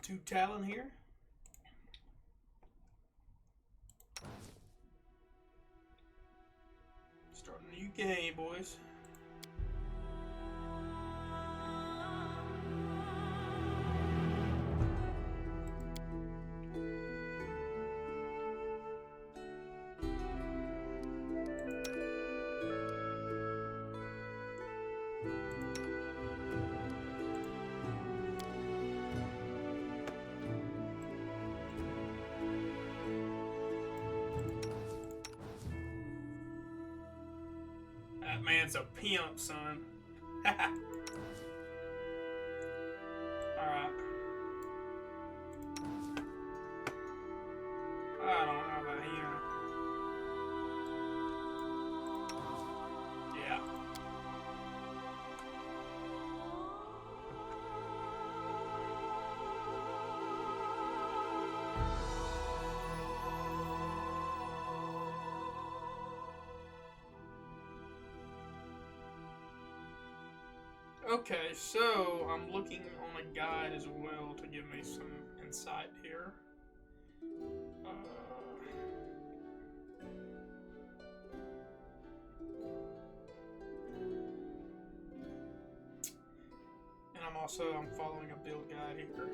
up to Talon here. Starting a new game, boys. That man's a pimp, son. Alright. I don't know about him. Yeah. Okay, so I'm looking on a guide as well to give me some insight here. And I'm following a build guide here.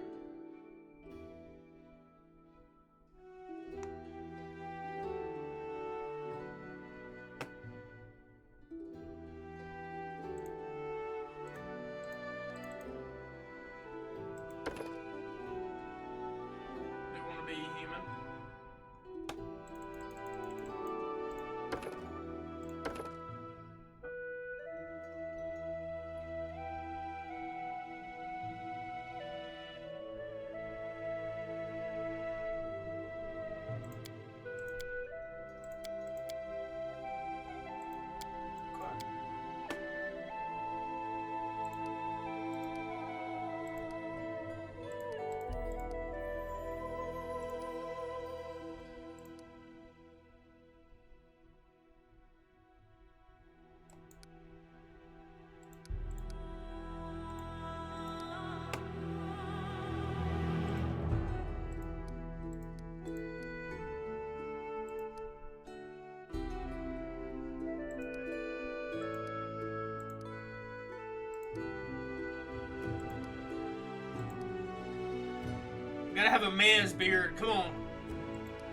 Gotta have a man's beard. Come on.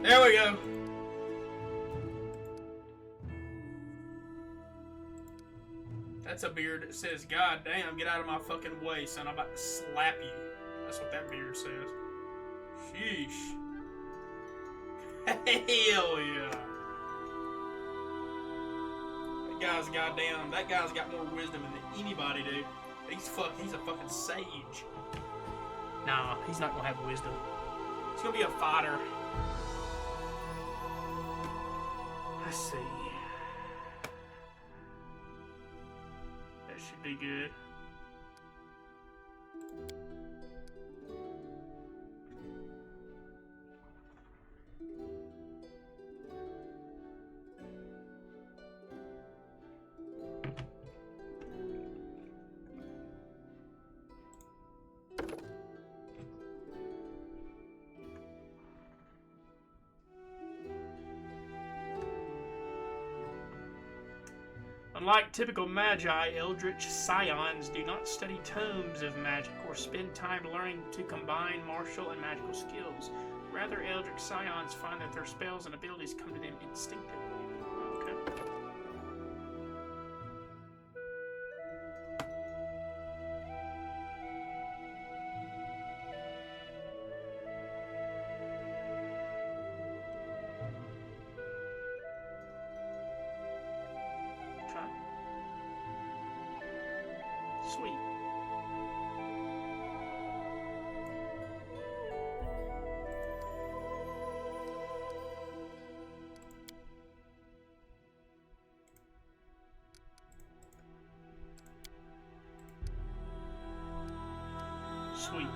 There we go. That's a beard that says, "God damn, get out of my fucking way, son. I'm about to slap you." That's what that beard says. Sheesh. Hell yeah. That guy's got more wisdom than anybody, dude. He's a fucking sage. Nah, he's not gonna have wisdom. He's gonna be a fighter. Let's see. That should be good. Unlike typical magi, eldritch scions do not study tomes of magic or spend time learning to combine martial and magical skills. Rather, eldritch scions find that their spells and abilities come to them instinctively. Okay. Sweet. Sweet.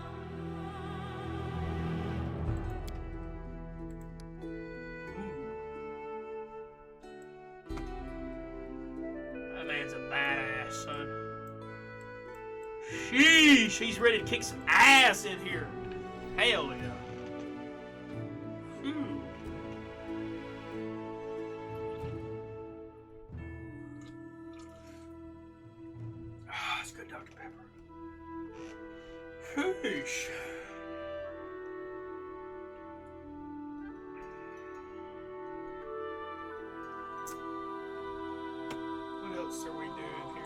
That man's a badass, son. Sheesh, he's ready to kick some ass in here. Hell yeah. Ah, it's good, Dr. Pepper. Sheesh. What else are we doing here?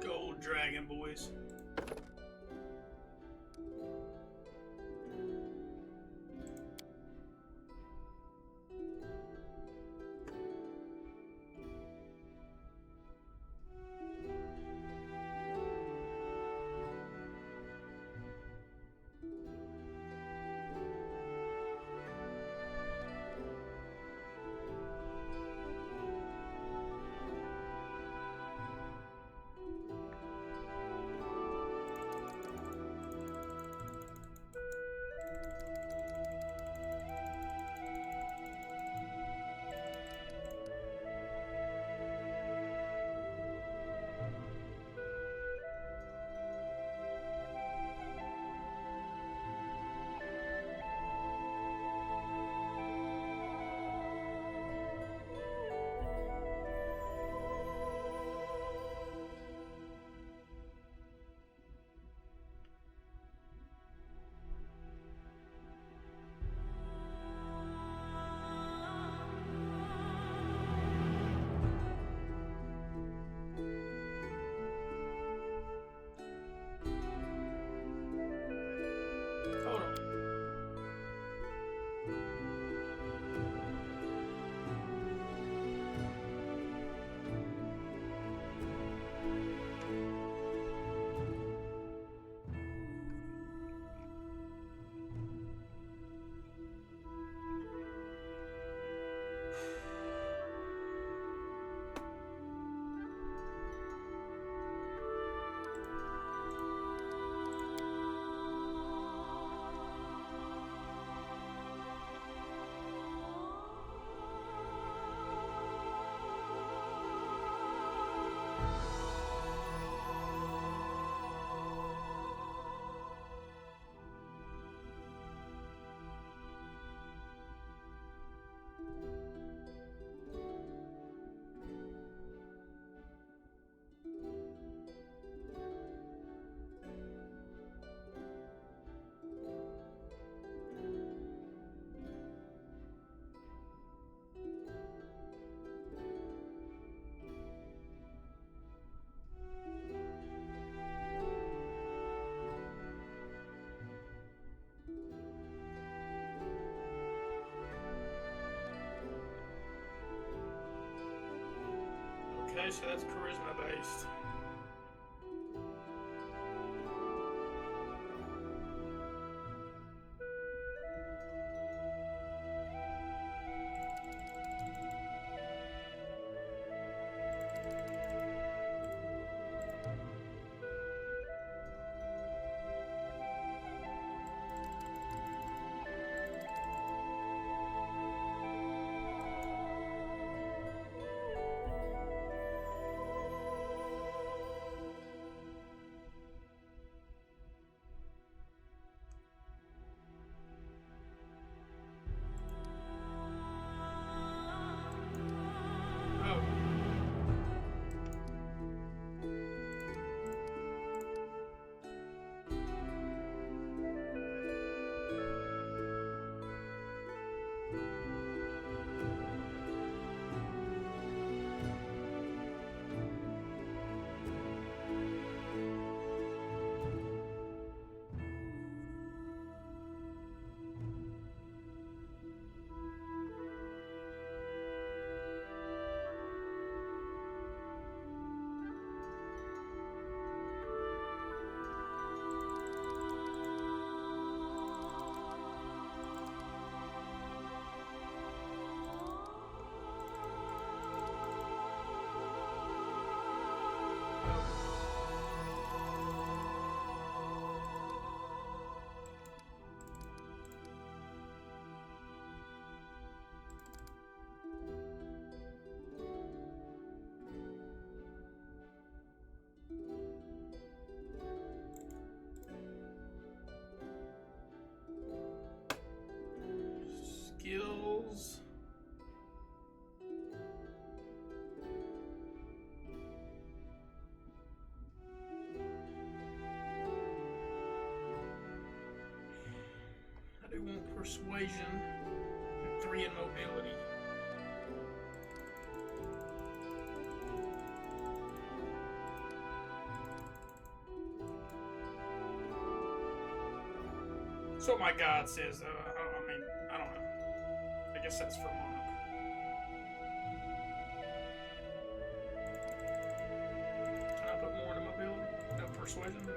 Gold Dragon, boys. so that's charisma based. Skills. I do want persuasion and 3 in mobility. That's what my god says, though. I mean, I don't know. I guess that's for Mark. Can I put more into mobility? No persuasion? No.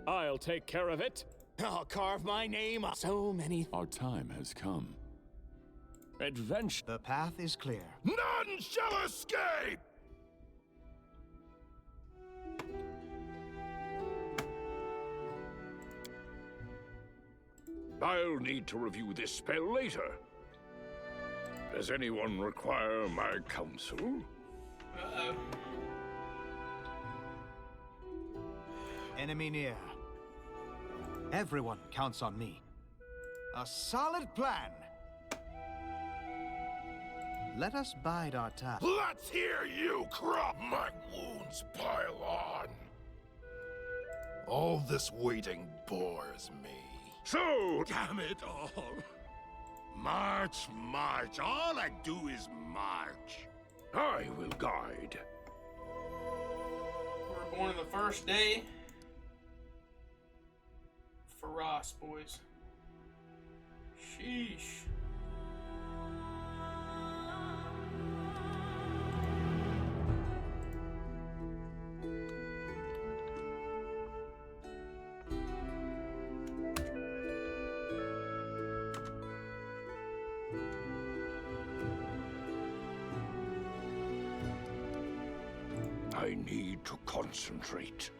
I'll take care of it. I'll carve my name on so many. Our time has come. Adventure. The path is clear. None shall escape! I'll need to review this spell later. Does anyone require my counsel? Uh-oh. Enemy near. Everyone counts on me. A solid plan. Let us bide our time. Let's hear you crop my wounds pile on. All this waiting bores me. So, damn it all. March, march. All I do is march. I will guide. We were born on the first day. For Ross, boys. Sheesh. I need to concentrate.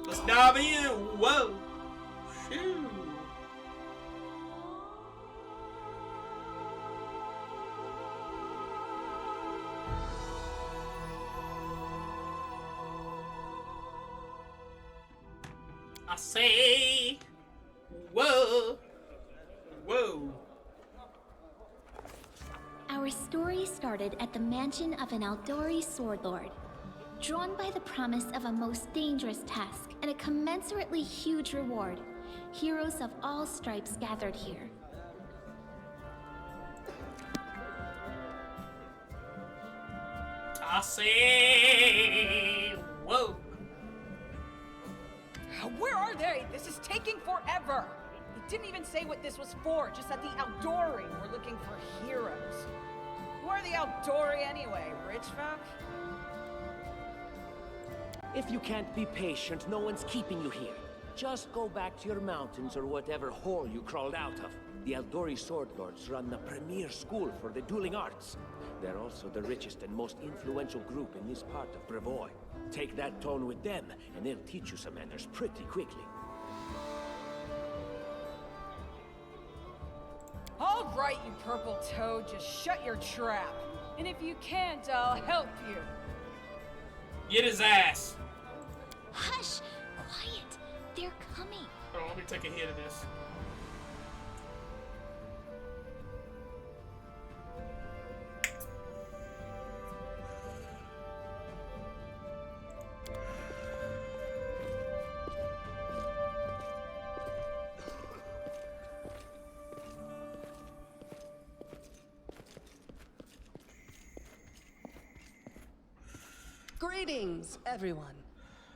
Let's dive in. Whoa. Shoo. I say, whoa, whoa. Our story started at the mansion of an Aldori sword lord. Drawn by the promise of a most dangerous task and a commensurately huge reward, heroes of all stripes gathered here. I say, whoa. Where are they? This is taking forever. He didn't even say what this was for, just that the Aldori were looking for heroes. Who are the Aldori anyway? Rich folk? If you can't be patient, no one's keeping you here. Just go back to your mountains or whatever hole you crawled out of. The Aldori Sword Lords run the premier school for the dueling arts. They're also the richest and most influential group in this part of Brevoy. Take that tone with them, and they'll teach you some manners pretty quickly. All right, you purple toad, just shut your trap. And if you can't, I'll help you. Get his ass. Hush! Quiet! They're coming. Hold on, let me take a hit of this. Greetings, everyone.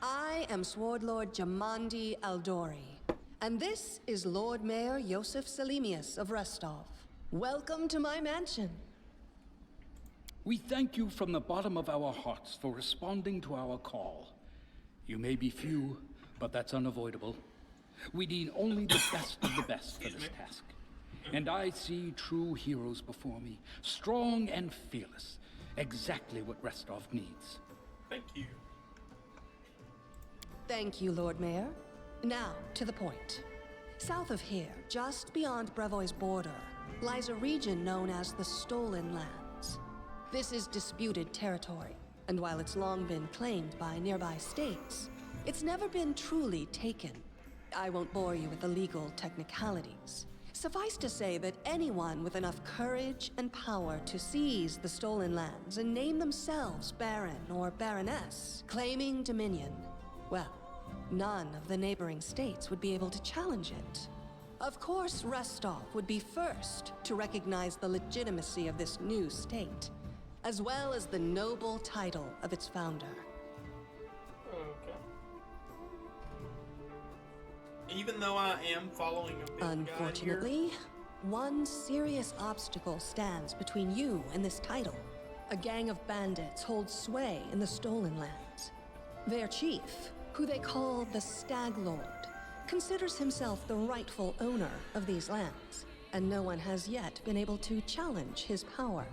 I am Sword Lord Jamandi Aldori, and this is Lord Mayor Yosef Selimius of Restov. Welcome to my mansion. We thank you from the bottom of our hearts for responding to our call. You may be few, but that's unavoidable. We need only the best of the best for this task. And I see true heroes before me, strong and fearless, exactly what Restov needs. Thank you. Thank you, Lord Mayor. Now, to the point. South of here, just beyond Brevoy's border, lies a region known as the Stolen Lands. This is disputed territory, and while it's long been claimed by nearby states, it's never been truly taken. I won't bore you with the legal technicalities. Suffice to say that anyone with enough courage and power to seize the Stolen Lands and name themselves Baron or Baroness, claiming dominion, well, none of the neighboring states would be able to challenge it. Of course, Restov would be first to recognize the legitimacy of this new state, as well as the noble title of its founder. Okay. Even though I am following a big guide here, Unfortunately, one serious obstacle stands between you and this title. A gang of bandits holds sway in the Stolen Lands. Their chief, who they call the Stag Lord, considers himself the rightful owner of these lands, and no one has yet been able to challenge his power.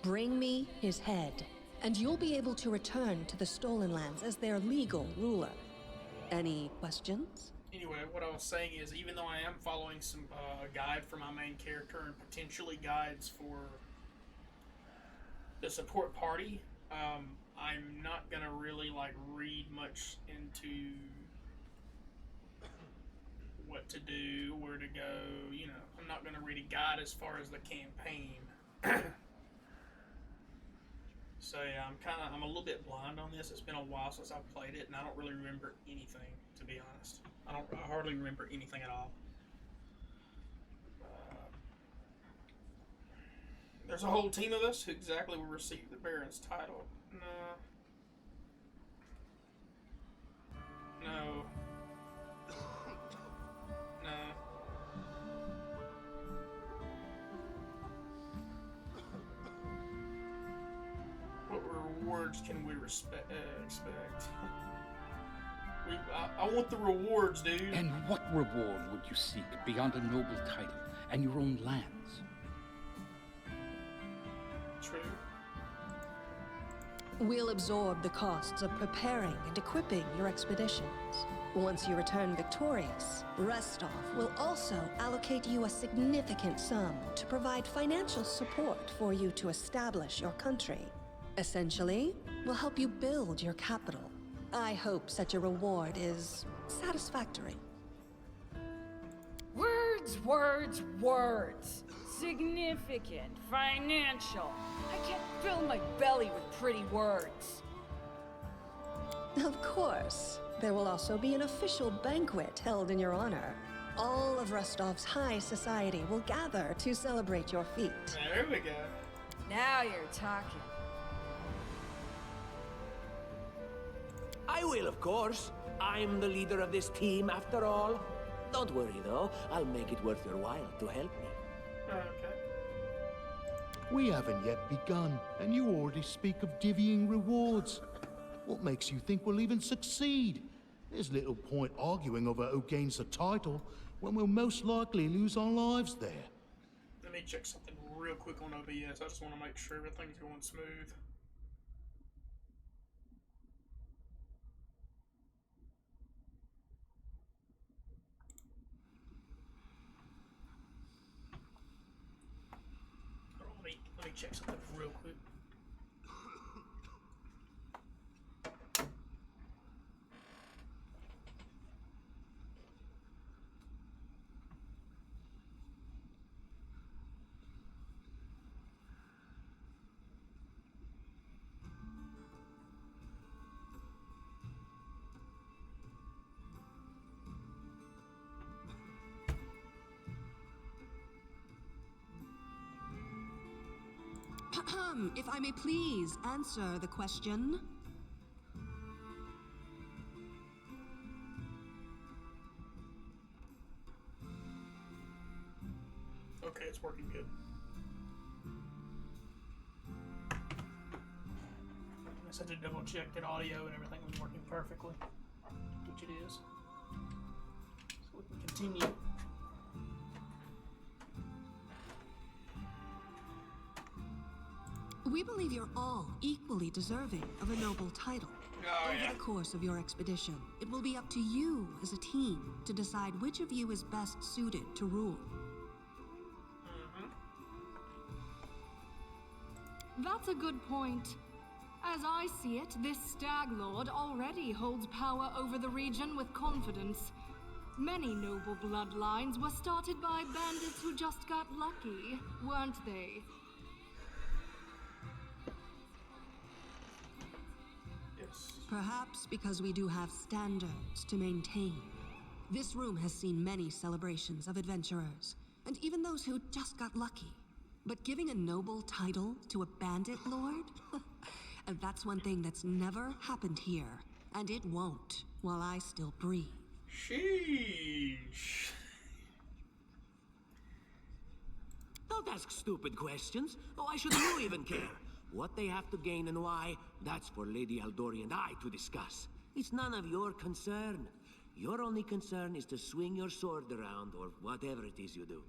Bring me his head, and you'll be able to return to the Stolen Lands as their legal ruler. Any questions? anyway, what I was saying is, even though I am following some guide for my main character and potentially guides for the support party, I'm not gonna really like read much into what to do, where to go. You know, I'm not going to read a guide as far as the campaign. So yeah, I'm a little bit blind on this. It's been a while since I've played it, and I don't really remember anything, to be honest. I hardly remember anything at all. There's a whole team of us who exactly will receive the Baron's title. No. What rewards can we expect? I want the rewards, dude. And what reward would you seek beyond a noble title and your own lands? True. We'll absorb the costs of preparing and equipping your expeditions. Once you return victorious, Restov will also allocate you a significant sum to provide financial support for you to establish your country. Essentially, we'll help you build your capital. I hope such a reward is satisfactory. Words, words, words. Significant, financial. I can't fill my belly with pretty words. Of course. There will also be an official banquet held in your honor. All of Rostov's high society will gather to celebrate your feat. There we go. Now you're talking. I will, of course. I'm the leader of this team, after all. Don't worry, though. I'll make it worth your while to help me. Okay. We haven't yet begun, and you already speak of divvying rewards. What makes you think we'll even succeed? There's little point arguing over who gains the title when we'll most likely lose our lives there. Let me check something real quick on OBS. I just want to make sure everything's going smooth. Let me check something real quick. If I may please answer the question. Okay, it's working good. I just had to double check that audio and everything was working perfectly, which it is. So we can continue. We believe you're all equally deserving of a noble title. Oh, Over the course of your expedition, it will be up to you as a team to decide which of you is best suited to rule. That's a good point. As I see it, this Stag Lord already holds power over the region with confidence. Many noble bloodlines were started by bandits who just got lucky, weren't they? Perhaps because we do have standards to maintain. This room has seen many celebrations of adventurers, and even those who just got lucky. But giving a noble title to a bandit lord? And that's one thing that's never happened here, and it won't while I still breathe. Sheesh. Don't ask stupid questions. Oh, why should you even care? What they have to gain and why, that's for Lady Aldori and I to discuss. It's none of your concern. Your only concern is to swing your sword around, or whatever it is you do.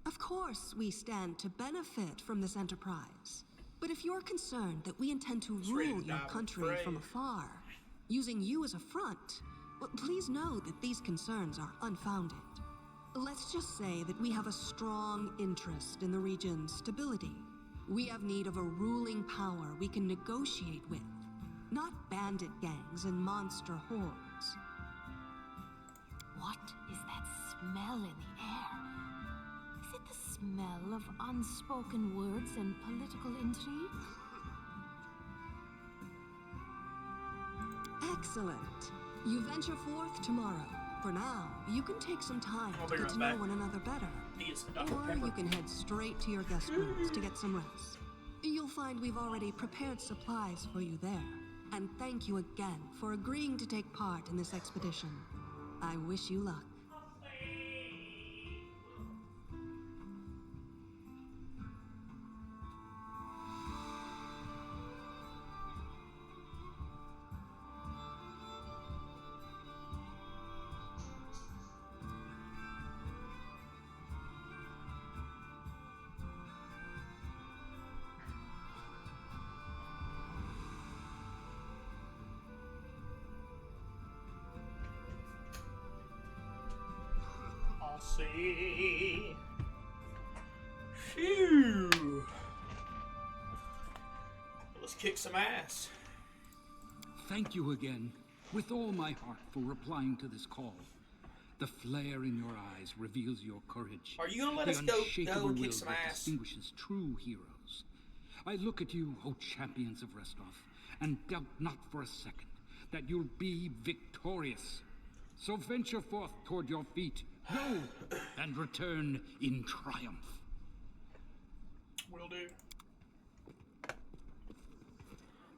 Of course, we stand to benefit from this enterprise. But if you're concerned that we intend to rule your country from afar, using you as a front, well, please know that these concerns are unfounded. Let's just say that we have a strong interest in the region's stability. We have need of a ruling power we can negotiate with, not bandit gangs and monster hordes. What? smell in the air. Is it the smell of unspoken words and political intrigue? Excellent. You venture forth tomorrow. For now, you can take some time I'll to be get right to back. know one another better. Need some Dr. Or Pepper. you can head straight to your guest rooms to get some rest. You'll find we've already prepared supplies for you there. And thank you again for agreeing to take part in this expedition. I wish you luck. I'll see. Phew. Let's kick some ass. Thank you again, with all my heart, for replying to this call. The flare in your eyes reveals your courage. Are you gonna let the us go unshakable and kick will some that ass? distinguishes true heroes. I look at you, O champions of Restov, and doubt not for a second that you'll be victorious. So venture forth toward your feet. Go and return in triumph. Will do.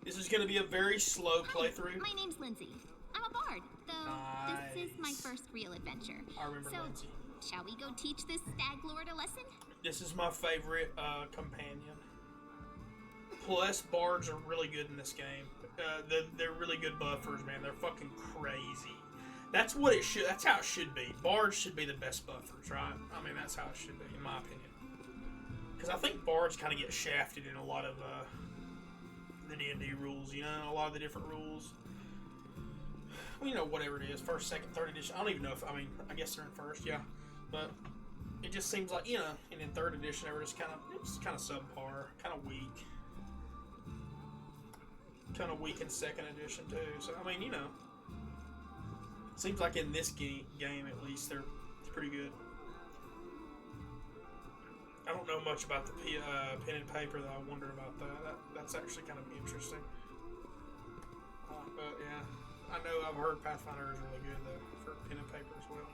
This is going to be a very slow playthrough. My name's Lindsay. I'm a bard, though this is my first real adventure. I remember so, Lindsay. Shall we go teach this stag lord a lesson? This is my favorite companion. Plus, bards are really good in this game. They're really good buffers, man. They're fucking crazy. That's what it should. That's how it should be. Bards should be the best buffers, right? I mean, that's how it should be, in my opinion. Because I think bards kind of get shafted in a lot of the D&D rules. You know, a lot of the different rules. Well, you know, whatever it is, first, second, third edition. I don't even know if. I mean, I guess they're in first, yeah. But it just seems like, you know, and in third edition, they were just kind of subpar, kind of weak. Kind of weak in second edition too. So I mean, you know. Seems like in this game at least, it's pretty good. I don't know much about the pen and paper, though. I wonder about that. That's actually kind of interesting. But yeah, I know I've heard Pathfinder is really good though for pen and paper as well.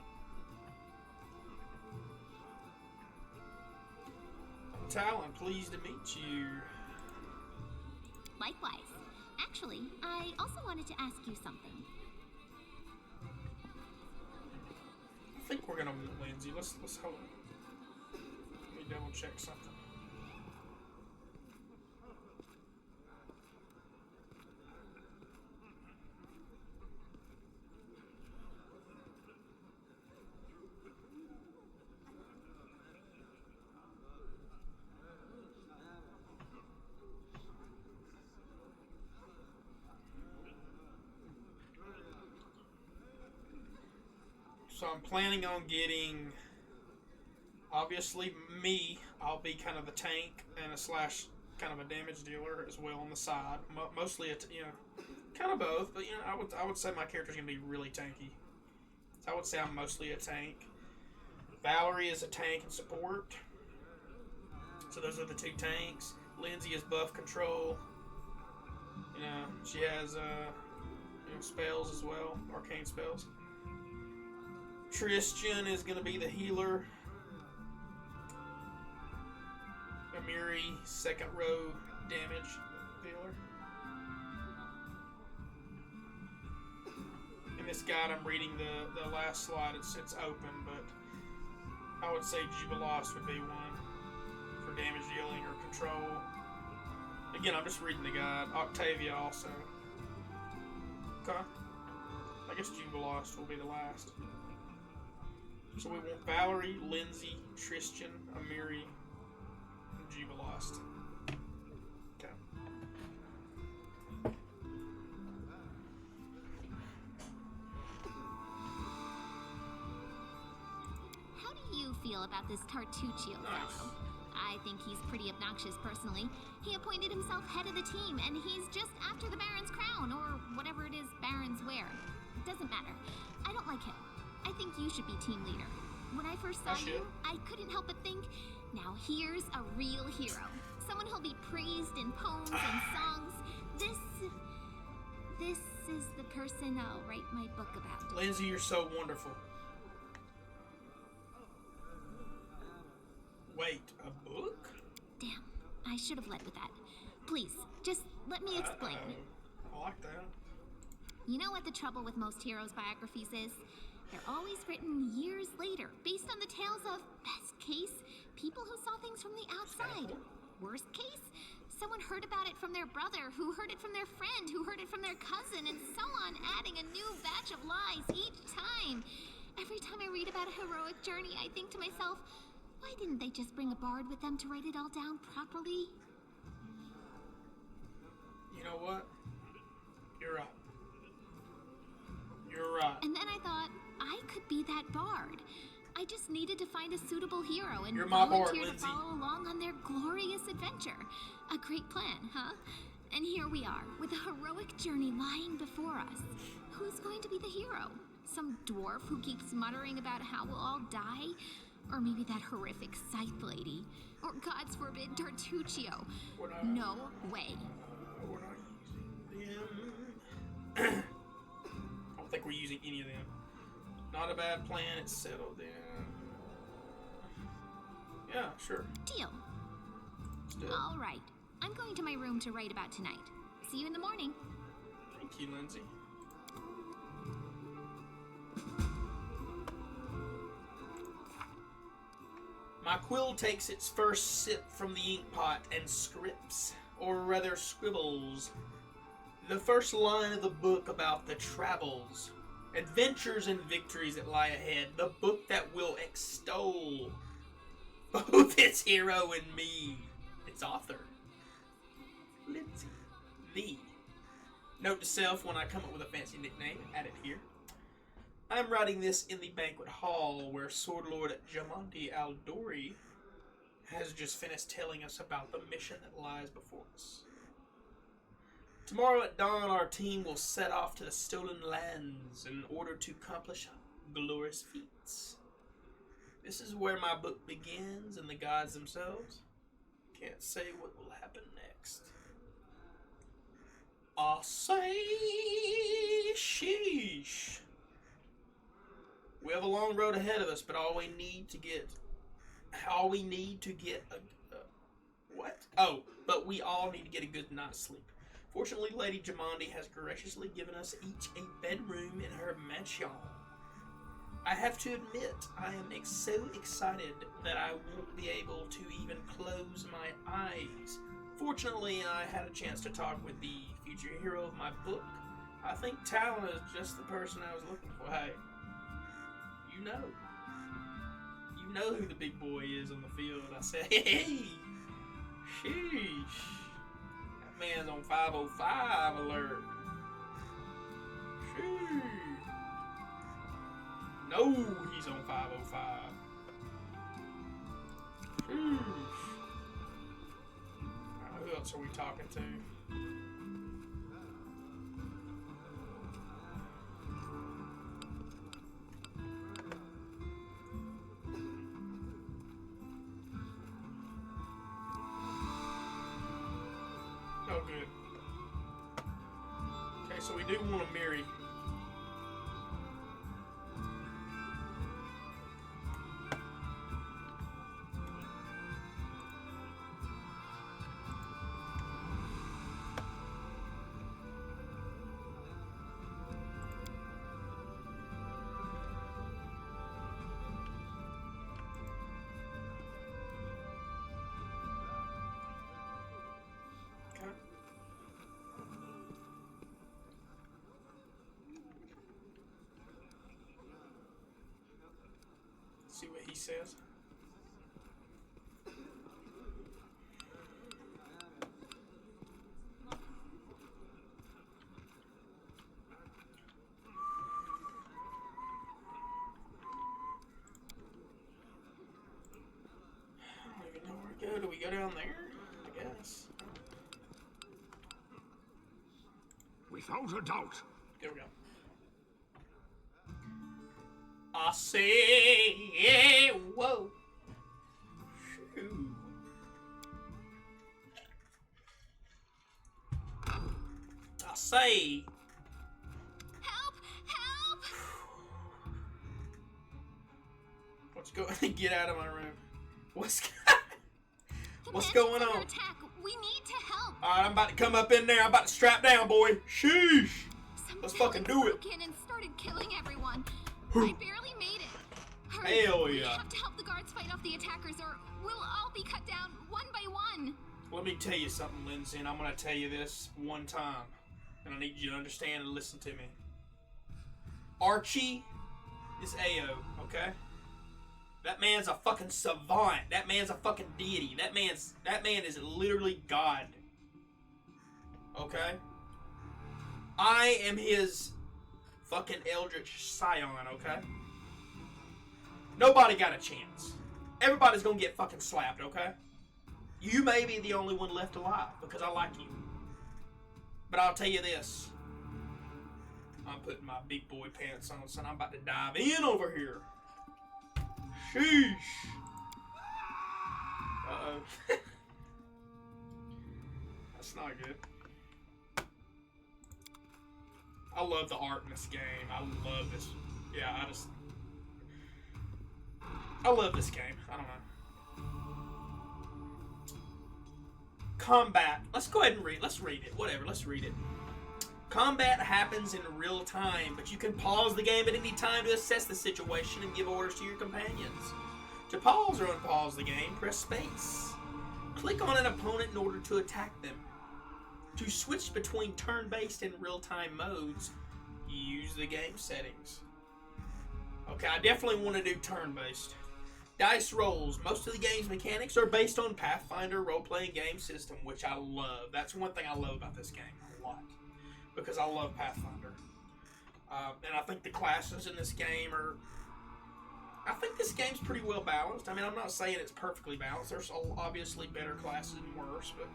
Talon, pleased to meet you. Likewise. Actually, I also wanted to ask you something. I think we're gonna want Lindsay. Let's hold. Let me double check something. So I'm planning on getting, obviously me, I'll be kind of the tank and a slash kind of a damage dealer as well on the side. Mostly, kind of both, but I would say my character's gonna be really tanky. So I would say I'm mostly a tank. Valerie is a tank and support. So those are the two tanks. Lindsay is buff control. She has spells as well, arcane spells. Tristan is going to be the healer. Amiri, second row damage dealer. In this guide, I'm reading the last slide. It's open, but I would say Jubilost would be one for damage dealing or control. Again, I'm just reading the guide. Octavia also. Okay. I guess Jubilost will be the last. So we want Valerie, Lindsay, Tristan, Amiri, and Jubilost. Okay. How do you feel about this Tartuccio fellow? I think he's pretty obnoxious personally. He appointed himself head of the team, and he's just after the Baron's crown, or whatever it is Barons wear. Doesn't matter. I don't like him. I think you should be team leader. When I first saw you, I couldn't help but think, now here's a real hero. Someone who'll be praised in poems and songs. This is the person I'll write my book about. Lindsay, you're so wonderful. Wait, a book? Damn, I should have led with that. Please, just let me explain. I like that. You know what the trouble with most heroes' biographies is? They're always written years later, based on the tales of, best case, people who saw things from the outside. Worst case, someone heard about it from their brother, who heard it from their friend, who heard it from their cousin, and so on, adding a new batch of lies each time. Every time I read about a heroic journey, I think to myself, why didn't they just bring a bard with them to write it all down properly? You know what? You're right. You're right. And then I thought, I could be that bard. I just needed to find a suitable hero and You're my volunteer bard, to follow along on their glorious adventure. A great plan, huh? And here we are, with a heroic journey lying before us. Who's going to be the hero? Some dwarf who keeps muttering about how we'll all die? Or maybe that horrific scythe lady? Or, God forbid, Tartuccio? No way. We're not using them. I don't think we're using any of them. Not a bad plan, it's settled in. Yeah, sure. Deal. All right. I'm going to my room to write about tonight. See you in the morning. Thank you, Lindsay. My quill takes its first sip from the ink pot and scripts, or rather scribbles, the first line of the book about the travels, adventures and victories that lie ahead, the book that will extol both its hero and me, its author, Lindsay, the. Note to self, when I come up with a fancy nickname, add it here. I'm writing this in the banquet hall where Sword Lord Jamandi Aldori has just finished telling us about the mission that lies before us. Tomorrow at dawn, our team will set off to the stolen lands in order to accomplish glorious feats. This is where my book begins, and the gods themselves can't say what will happen next. I'll say sheesh. We have a long road ahead of us, but all we need to get but we all need to get a good night's sleep. Fortunately, Lady Jamandi has graciously given us each a bedroom in her mansion. I have to admit, I am so excited that I won't be able to even close my eyes. Fortunately, I had a chance to talk with the future hero of my book. I think Talon is just the person I was looking for. Hey, you know who the big boy is on the field. I said, hey, sheesh. That man's on 505 alert. Sheesh. No, he's on 505. Sheesh. Who else are we talking to? Oh, good. Okay, so we do want to marry. See what he says. I don't even know where to go. Do we go down there? I guess. Without a doubt. There we go. I say, whoa. Shoo. I say. Help! Help! What's going? Get out of my room. What's The what's mansion's going under on? attack. We need to help. Alright, I'm about to come up in there. I'm about to strap down, boy. Sheesh. Some Let's fucking do it. broke in and started killing everyone. I barely made it. Hurry. Hell We yeah. have to help the guards fight off the attackers, or we'll all be cut down one by one. Let me tell you something, Lindsay, and I'm going to tell you this one time. And I need you to understand and listen to me. Archie is AO, okay? That man's a fucking savant. That man's a fucking deity. That man is literally God. Okay? I am his fucking Eldritch Scion, okay? Nobody got a chance. Everybody's gonna get fucking slapped, okay? You may be the only one left alive because I like you. But I'll tell you this. I'm putting my big boy pants on, son. I'm about to dive in over here. Sheesh. Uh-oh. That's not good. I love the art in this game. I love this. Yeah, I love this game. I don't know. Combat. Let's go ahead and read. Let's read it. Whatever. Let's read it. Combat happens in real time, but you can pause the game at any time to assess the situation and give orders to your companions. To pause or unpause the game, press space. Click on an opponent in order to attack them. To switch between turn-based and real-time modes, use the game settings. Okay, I definitely want to do turn-based. Dice rolls. Most of the game's mechanics are based on Pathfinder role-playing game system, which I love. That's one thing I love about this game a lot, because I love Pathfinder. And I think the classes in this game are... I think this game's pretty well balanced. I mean, I'm not saying it's perfectly balanced. There's obviously better classes and worse, but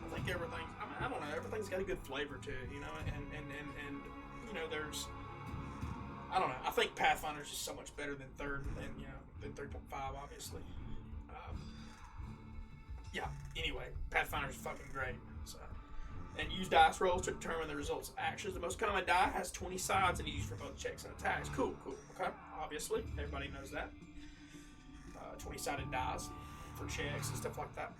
I think everything's... I mean, I don't know. Everything's got a good flavor to it, you know? And you know, there's... I don't know. I think Pathfinder's just so much better than than 3.5, obviously. Yeah, anyway, Pathfinder's fucking great. So, and use dice rolls to determine the results of actions. The most common die has 20 sides and is used for both checks and attacks. Cool, okay? Obviously, everybody knows that. 20-sided dice for checks and stuff like that.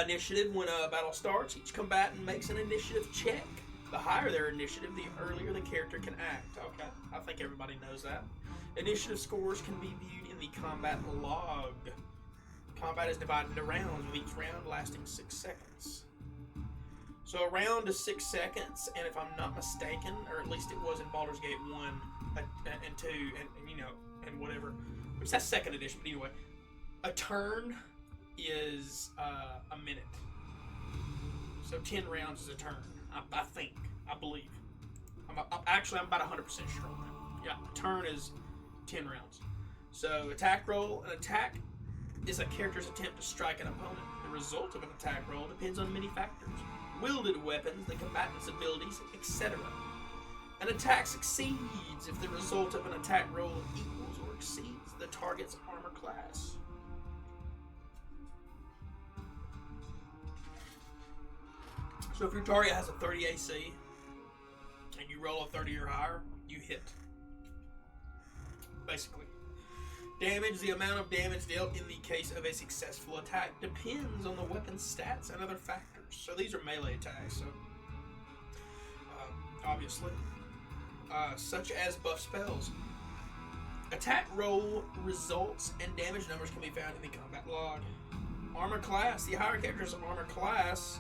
Initiative. When a battle starts, each combatant makes an initiative check. The higher their initiative, the earlier the character can act. Okay, I think everybody knows that. Initiative scores can be viewed in the combat log. Combat is divided into rounds, with each round lasting 6 seconds. So a round is 6 seconds, and if I'm not mistaken, or at least it was in Baldur's Gate 1 and 2, and whatever, which that's 2nd edition, but anyway, a turn is a minute. So 10 rounds is a turn. I believe. I'm about 100% sure on that. Yeah, a turn is 10 rounds. So, attack roll. An attack is a character's attempt to strike an opponent. The result of an attack roll depends on many factors. Wielded weapons, the combatant's abilities, etc. An attack succeeds if the result of an attack roll equals or exceeds the target's armor class. So if your target has a 30 AC and you roll a 30 or higher, you hit. Basically. Damage, the amount of damage dealt in the case of a successful attack, depends on the weapon's stats and other factors. So these are melee attacks, so obviously. Such as buff spells. Attack roll results and damage numbers can be found in the combat log. Armor class, the higher character's armor class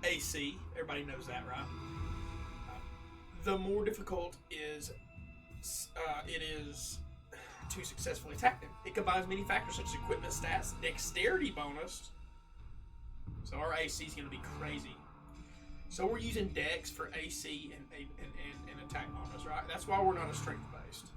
AC, everybody knows that, right? The more difficult it is to successfully attack them. It combines many factors such as equipment stats, dexterity bonus. So our AC is going to be crazy. So we're using dex for AC and attack bonus, right? That's why we're not a strength based.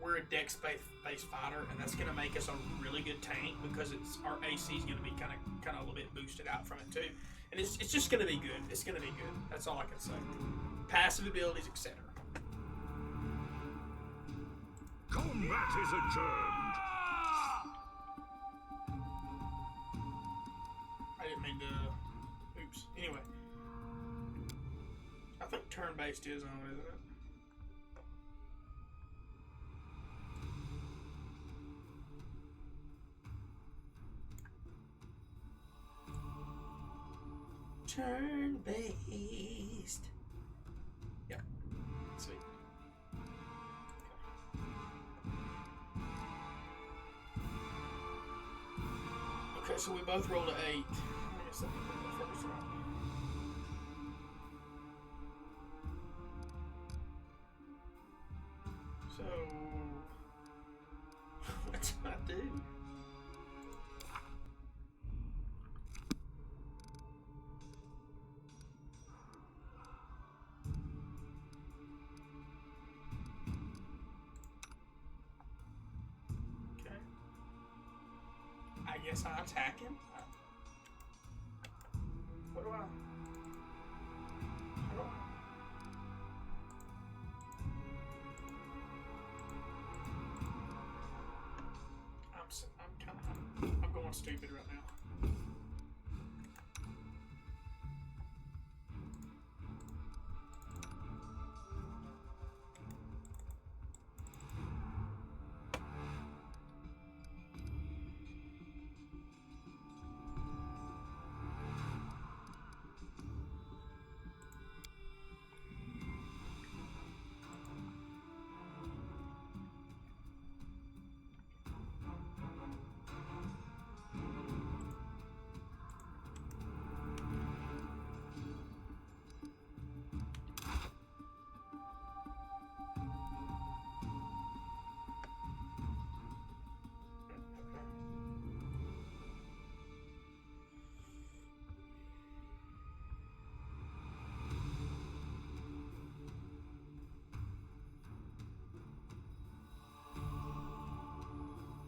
We're a dex-based fighter, and that's going to make us a really good tank because our AC is going to be kind of a little bit boosted out from it too, and it's just going to be good. It's going to be good. That's all I can say. Passive abilities, etc. Combat is adjourned. I didn't mean to. Oops. Anyway. I think turn-based is on, isn't it? Turn-based. Yep. Sweet. Okay, so we both rolled an 8. I guess that would be the first round. So, what do I do? Okay. I guess I attack him. What do I? How do I? I'm going stupid right now.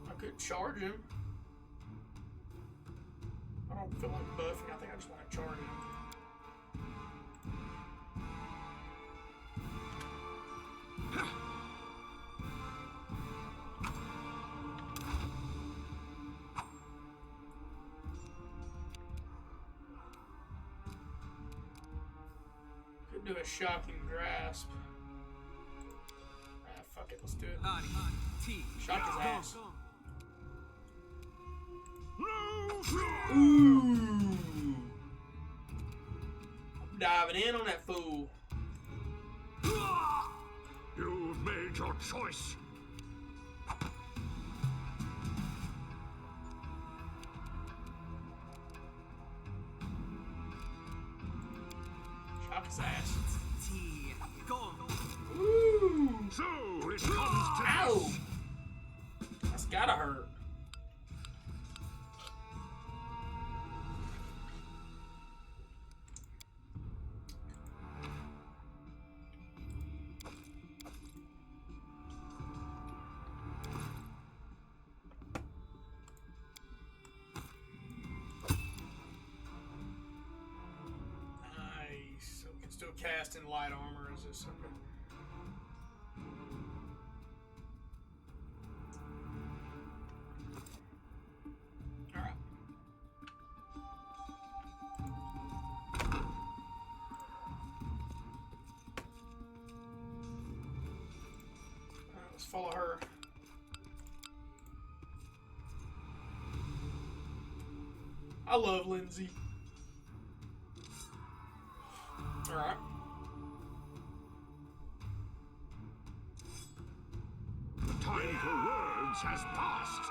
I could charge him. I don't feel like buffing. I think I just want to charge him. Could do a shocking grasp. Ah, fuck it, let's do it. Shock his ass. Ooh. I'm diving in on that fool. You've made your choice. Shock his ass. Ooh. So it comes to Ow! this. That's gotta hurt. Nice. So we can still cast in light armor. Is this okay? Alright. Let's follow her. I love Lindsay. Alright. The time for words has passed.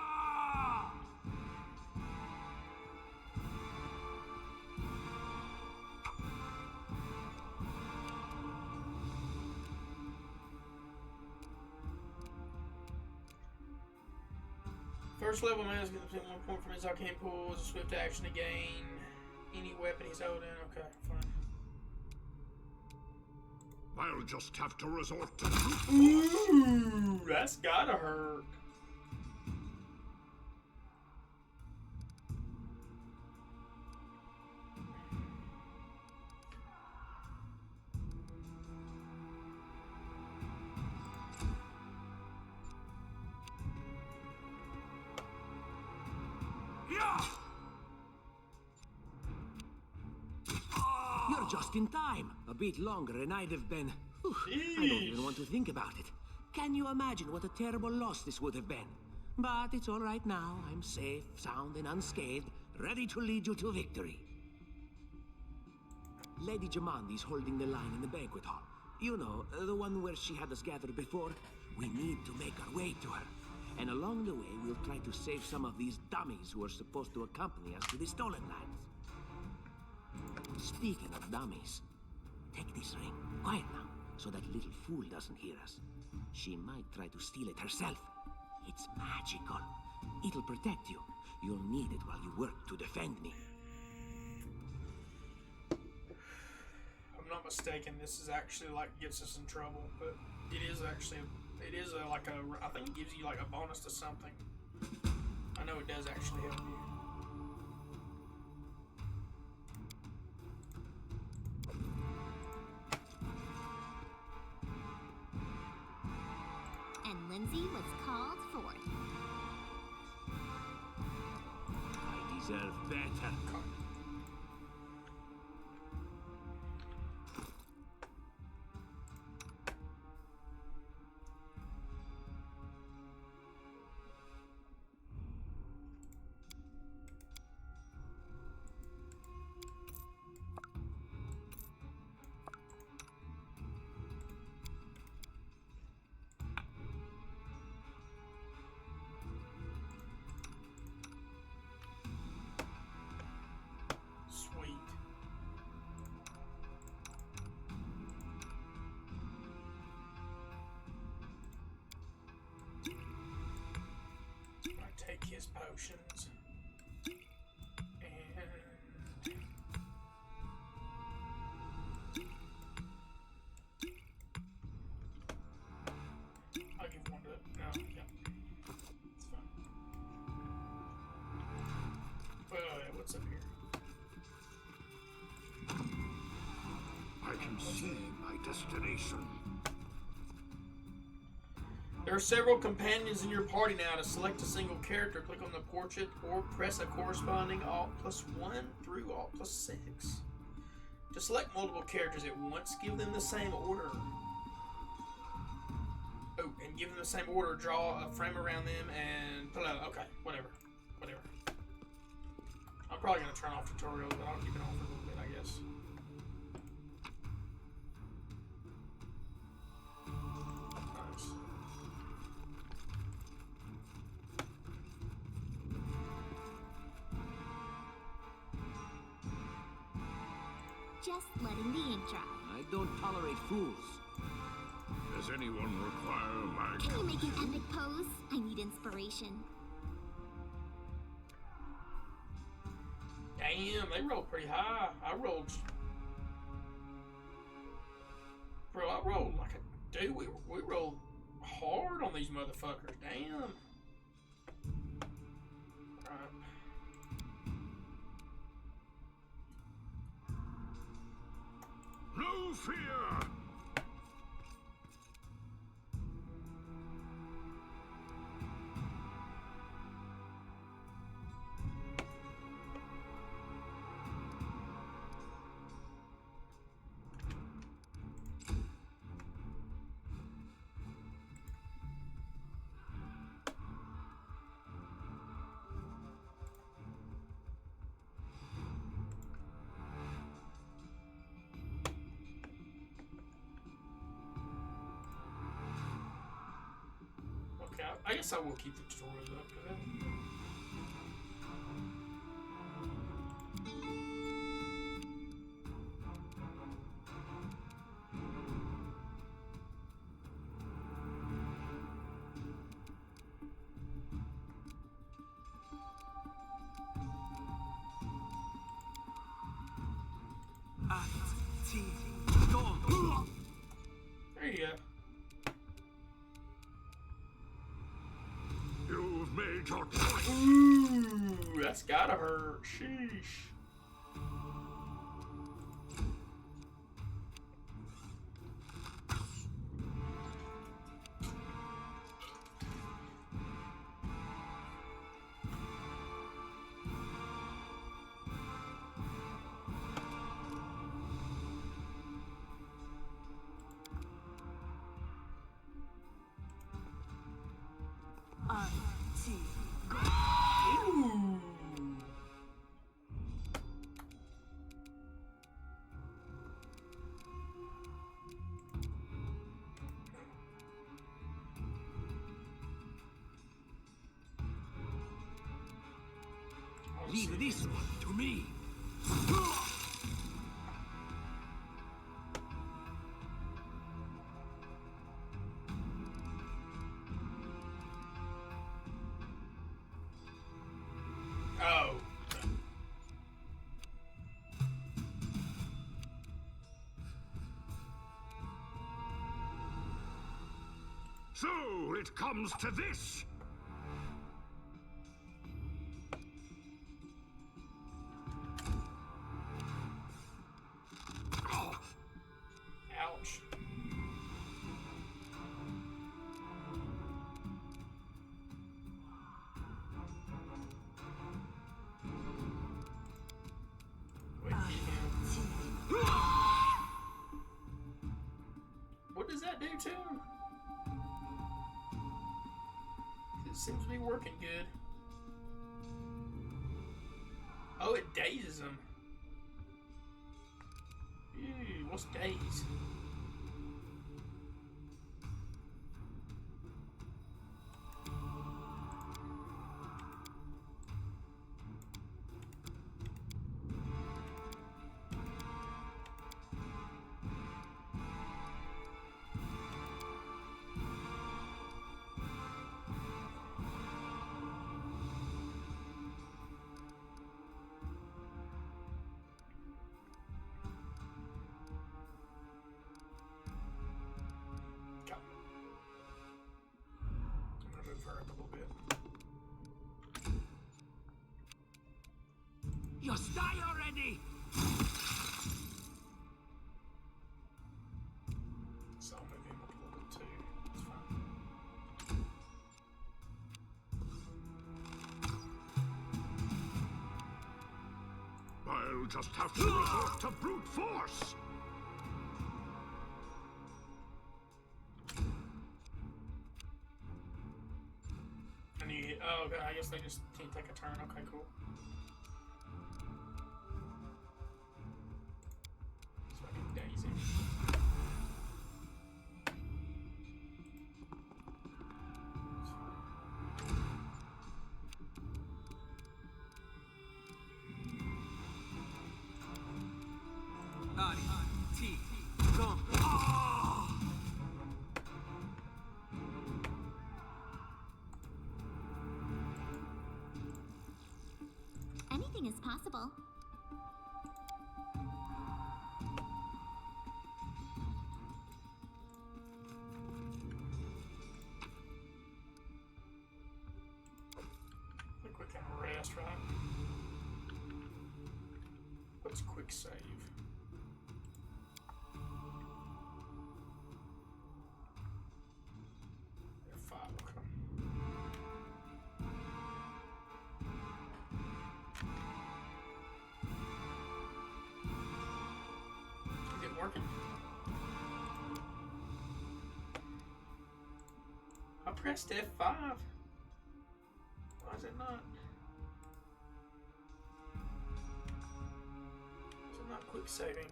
First level man is going to take 1 point from his arcane pool as a swift action to gain any weapon he's holding. Okay, fine. I'll just have to resort to Ooh, that's gotta hurt. Just in time. A bit longer and I'd have been... Whew, I don't even want to think about it. Can you imagine what a terrible loss this would have been? But it's all right now. I'm safe, sound, and unscathed, ready to lead you to victory. Lady Jamandi's holding the line in the banquet hall. You know, the one where she had us gathered before. We need to make our way to her. And along the way, we'll try to save some of these dummies who are supposed to accompany us to the stolen lands. Speaking of dummies, take this ring. Quiet now, so that little fool doesn't hear us. She might try to steal it herself. It's magical. It'll protect you. You'll need it while you work to defend me. I'm not mistaken, this is actually like gets us in trouble, but it is actually, like a, I think it gives you like a bonus to something. I know it does actually help you. And Lindsay was called forth. I deserve better. Sweet. I take his potions. And I'll give one to no, yeah. It's fine. What's up here? I can see my destination. There are several companions in your party now. To select a single character, click on the portrait or press a corresponding Alt +1 through Alt +6. To select multiple characters at once, give them the same order. Oh, and give them the same order. Draw a frame around them and pull out. Okay, whatever. I'm probably going to turn off tutorial, but I'll keep it on for a little bit, I guess. Nice. Just letting the ink dry. I don't tolerate fools. Does anyone require my... Can you make an epic pose? I need inspiration. Damn, they rolled pretty high. I rolled like a dude. We rolled hard on these motherfuckers. Damn. Alright. No fear! Okay, I guess I will keep the tutorials up. There you go. You've made your choice. Ooh, that's gotta hurt. Sheesh. Give this one to me. Oh. So it comes to this. Ouch. Wait, what does that do to him? It seems to be working good. Oh, it dazes him. Ew, what's daze? Just die already! So I'll move him up a little bit too. It's fine. I'll just have to resort to brute force. And you, oh, okay, I guess they just can't take a turn. Okay, cool. So I can daze him. Anything is possible. I think we can rest, right? What's quick save? F5, okay. Is it working? I pressed F5. Why is it not? Is it not quick saving?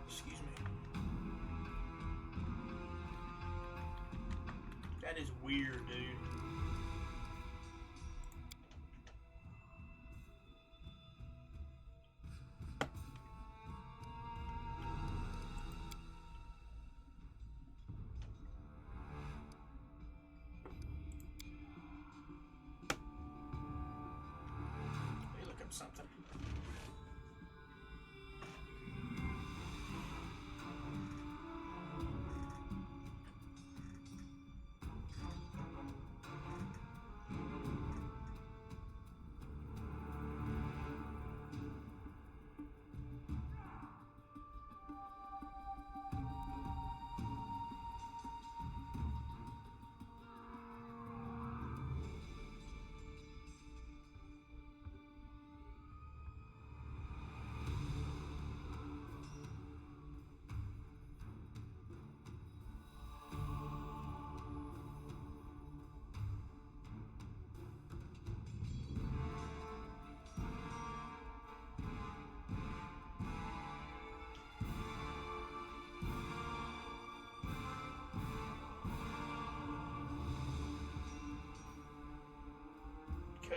Excuse me. That is weird, dude. Let me look up something.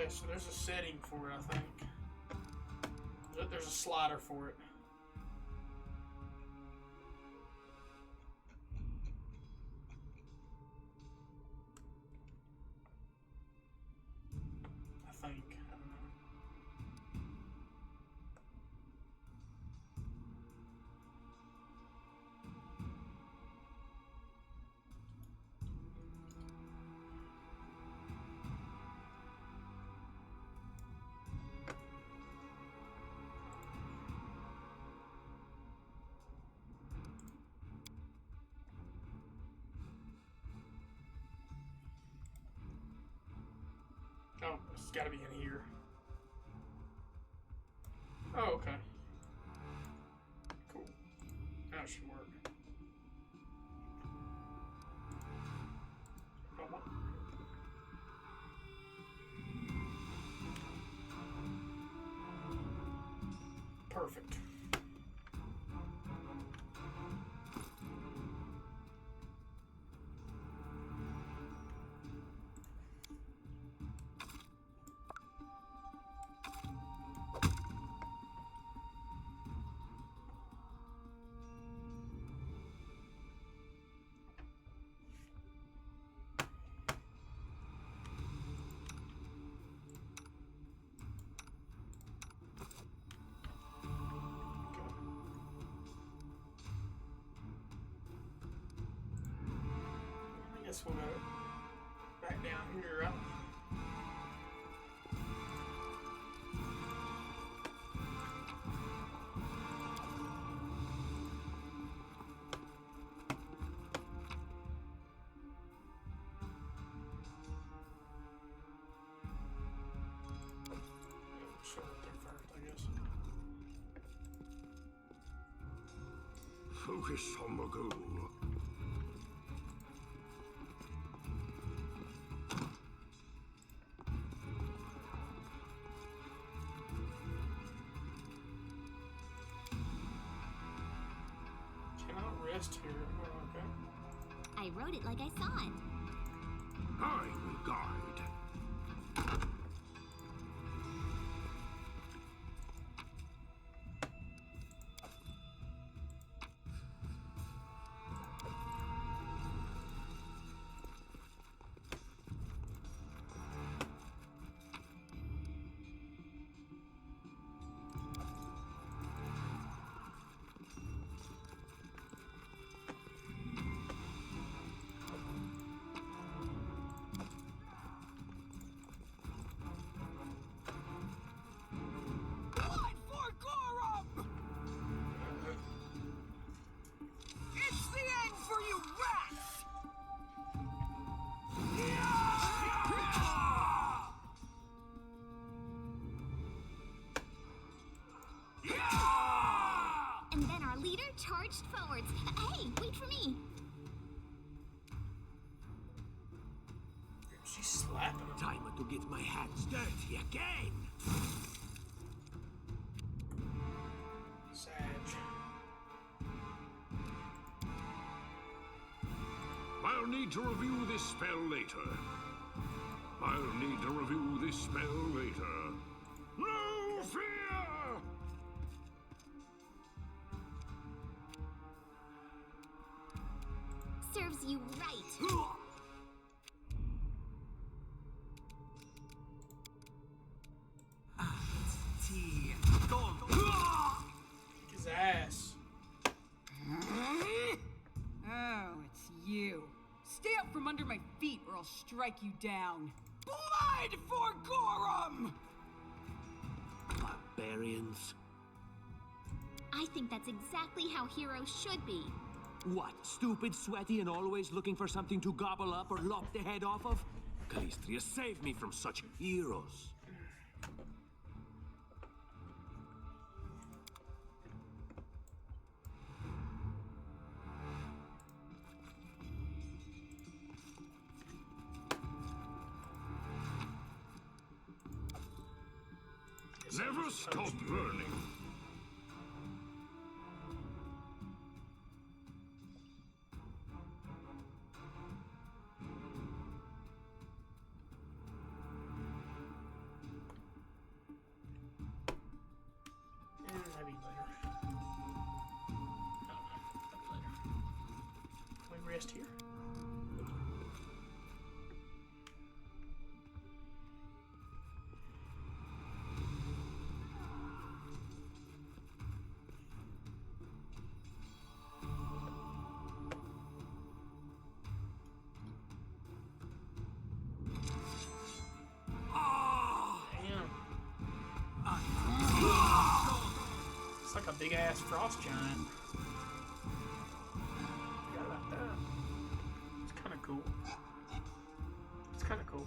Okay, so there's a setting for it, I think. There's a slider for it. I think. I don't know. Oh, it's gotta be in here. Oh, okay. Cool. That should work. Oh, what? Perfect. I guess we'll go back down here, right? Show it there first, I guess. Focus on the goal. Cannot rest here. Oh, okay. I wrote it like I saw it. I will guide. Blood for Gorum! It's the end for you rats! And then our leader charged forwards. Hey, wait for me. She's slapping him. Time to get my hands dirty again. Sag. I'll need to review this spell later. I'll need to review this spell later. No fear! Serves you right. Kick his ass. Oh, it's you. Stay up from under my feet or I'll strike you down. Blood for Gorum! Barbarians. I think that's exactly how heroes should be. What, stupid, sweaty, and always looking for something to gobble up or lop the head off of? Calistria, save me from such heroes. Never stop learning. chest here. It's like a big ass frost giant. Forgot about that. It's kind of cool. It's kind of cool.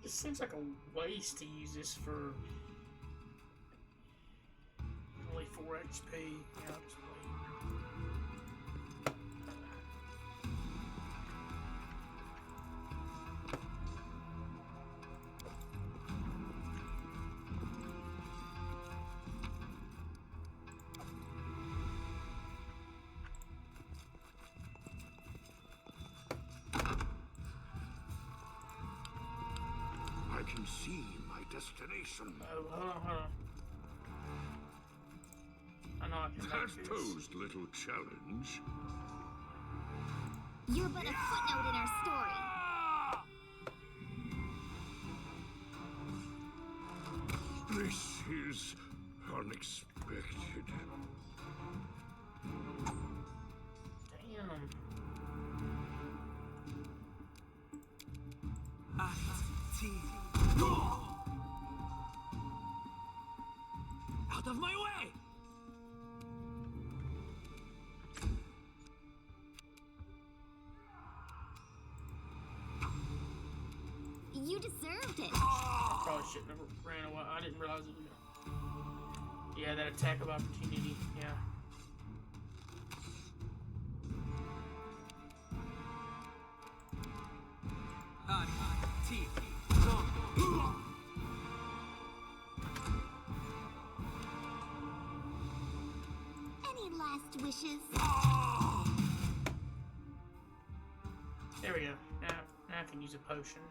This seems like a waste to use this for only 4 XP. Yeah, just wait. I can see my destination. Oh, hold on. I know I can That make this. posed little challenge. You're but a footnote in our story. This is unexpected. Damn. Out of my way! You deserved it. I probably shouldn't have ran away. I didn't realize it. Yeah, that attack of opportunity. Yeah. Any last wishes? There we go. Now I can use a potion.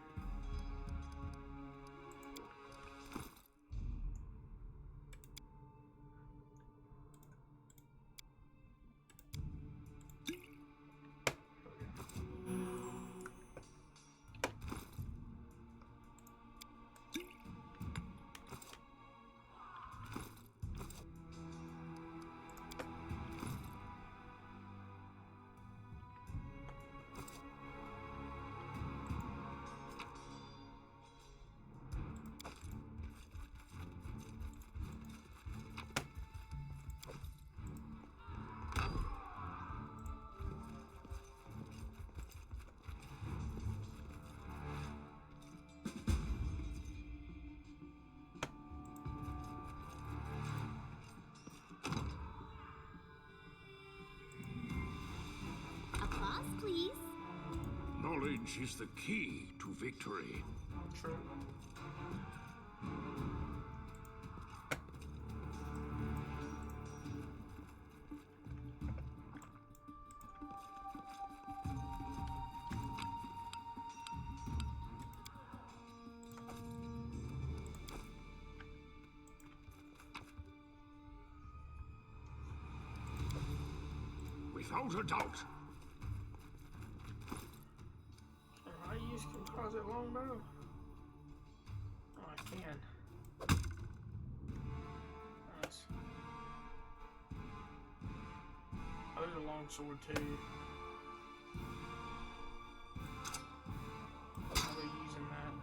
Applause, please. Knowledge is the key to victory. True. Without a doubt. I use composite longbow. Oh, I can. Nice. Oh, there's a long sword too. I'll be using that.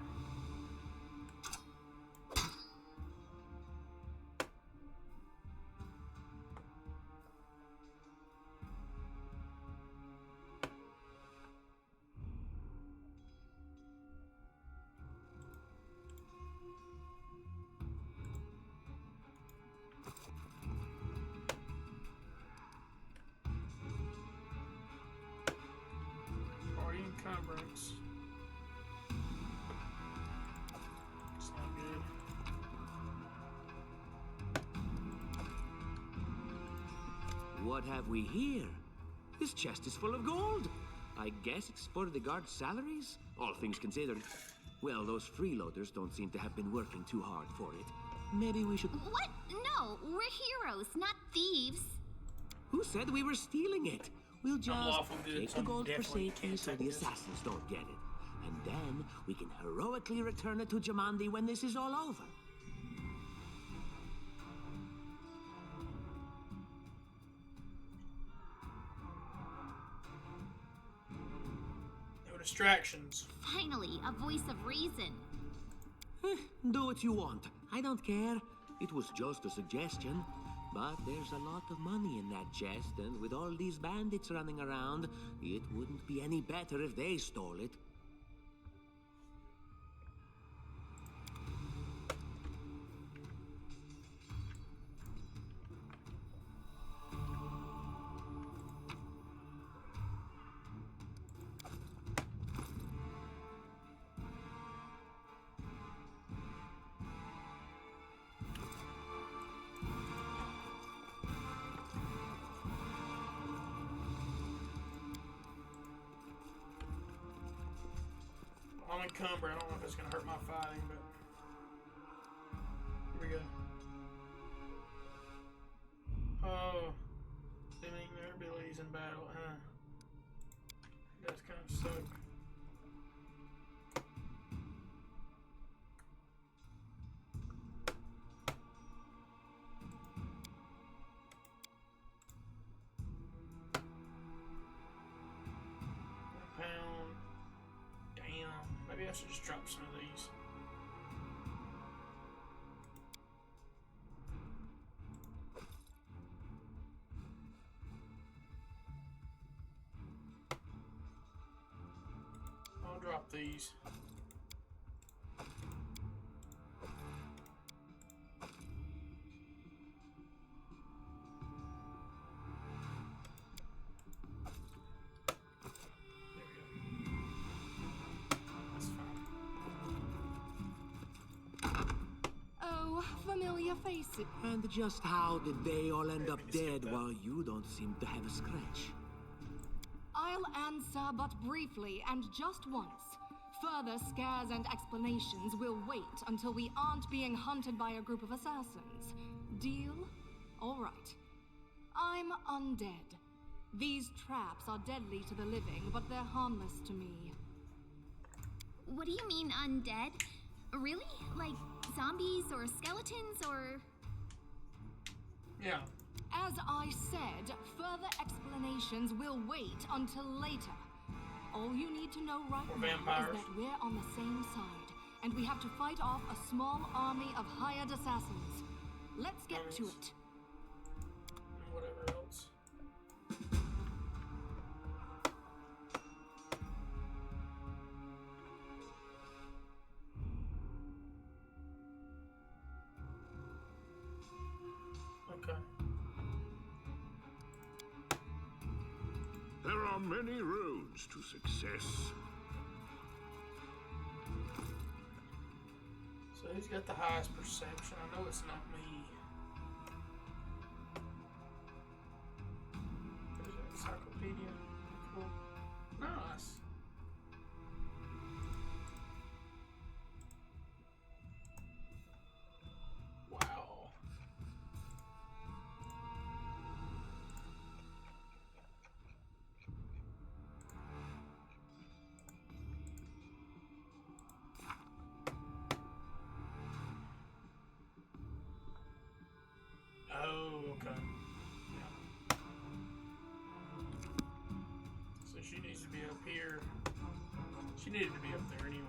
Party encumbrance. It's not good. What have we here? This chest is full of gold. I guess it's for the guards' salaries, all things considered. Well, those freeloaders don't seem to have been working too hard for it. Maybe we should... What? No, we're heroes, not thieves. Who said we were stealing it? We'll just lawful goods, take the I'm gold for definitely safety can't so take the this. assassins don't get it. And then we can heroically return it to Jamandi when this is all over. No distractions. Finally, a voice of reason. Do what you want. I don't care. It was just a suggestion. But there's a lot of money in that chest, and with all these bandits running around, it wouldn't be any better if they stole it. I'm encumbered. I don't know if it's going to hurt my fighting, but... Here we go. Oh. Limiting their abilities in battle, huh? That's kind of suck. Pound. Damn. Maybe I should just drop some of these. I'll drop these. There we go. That's fine. Oh, familiar faces. And just how did they all end up dead while you don't seem to have a scratch? I'll answer but briefly and just once. Further scares and explanations will wait until we aren't being hunted by a group of assassins. Deal? All right. I'm undead. These traps are deadly to the living, but they're harmless to me. What do you mean undead? Really? Like zombies or skeletons or... Yeah. As I said, further explanations will wait until later. All you need to know right Or now vampires. is that we're on the same side, and we have to fight off a small army of hired assassins. Let's get to it. And whatever else. Okay. There are many roads to success. So who's got the highest perception? I know it's not me. There's an encyclopedia. Cool. Nice. Wow. Oh, okay. Yeah. So she needs to be up here. She needed to be up there anyway.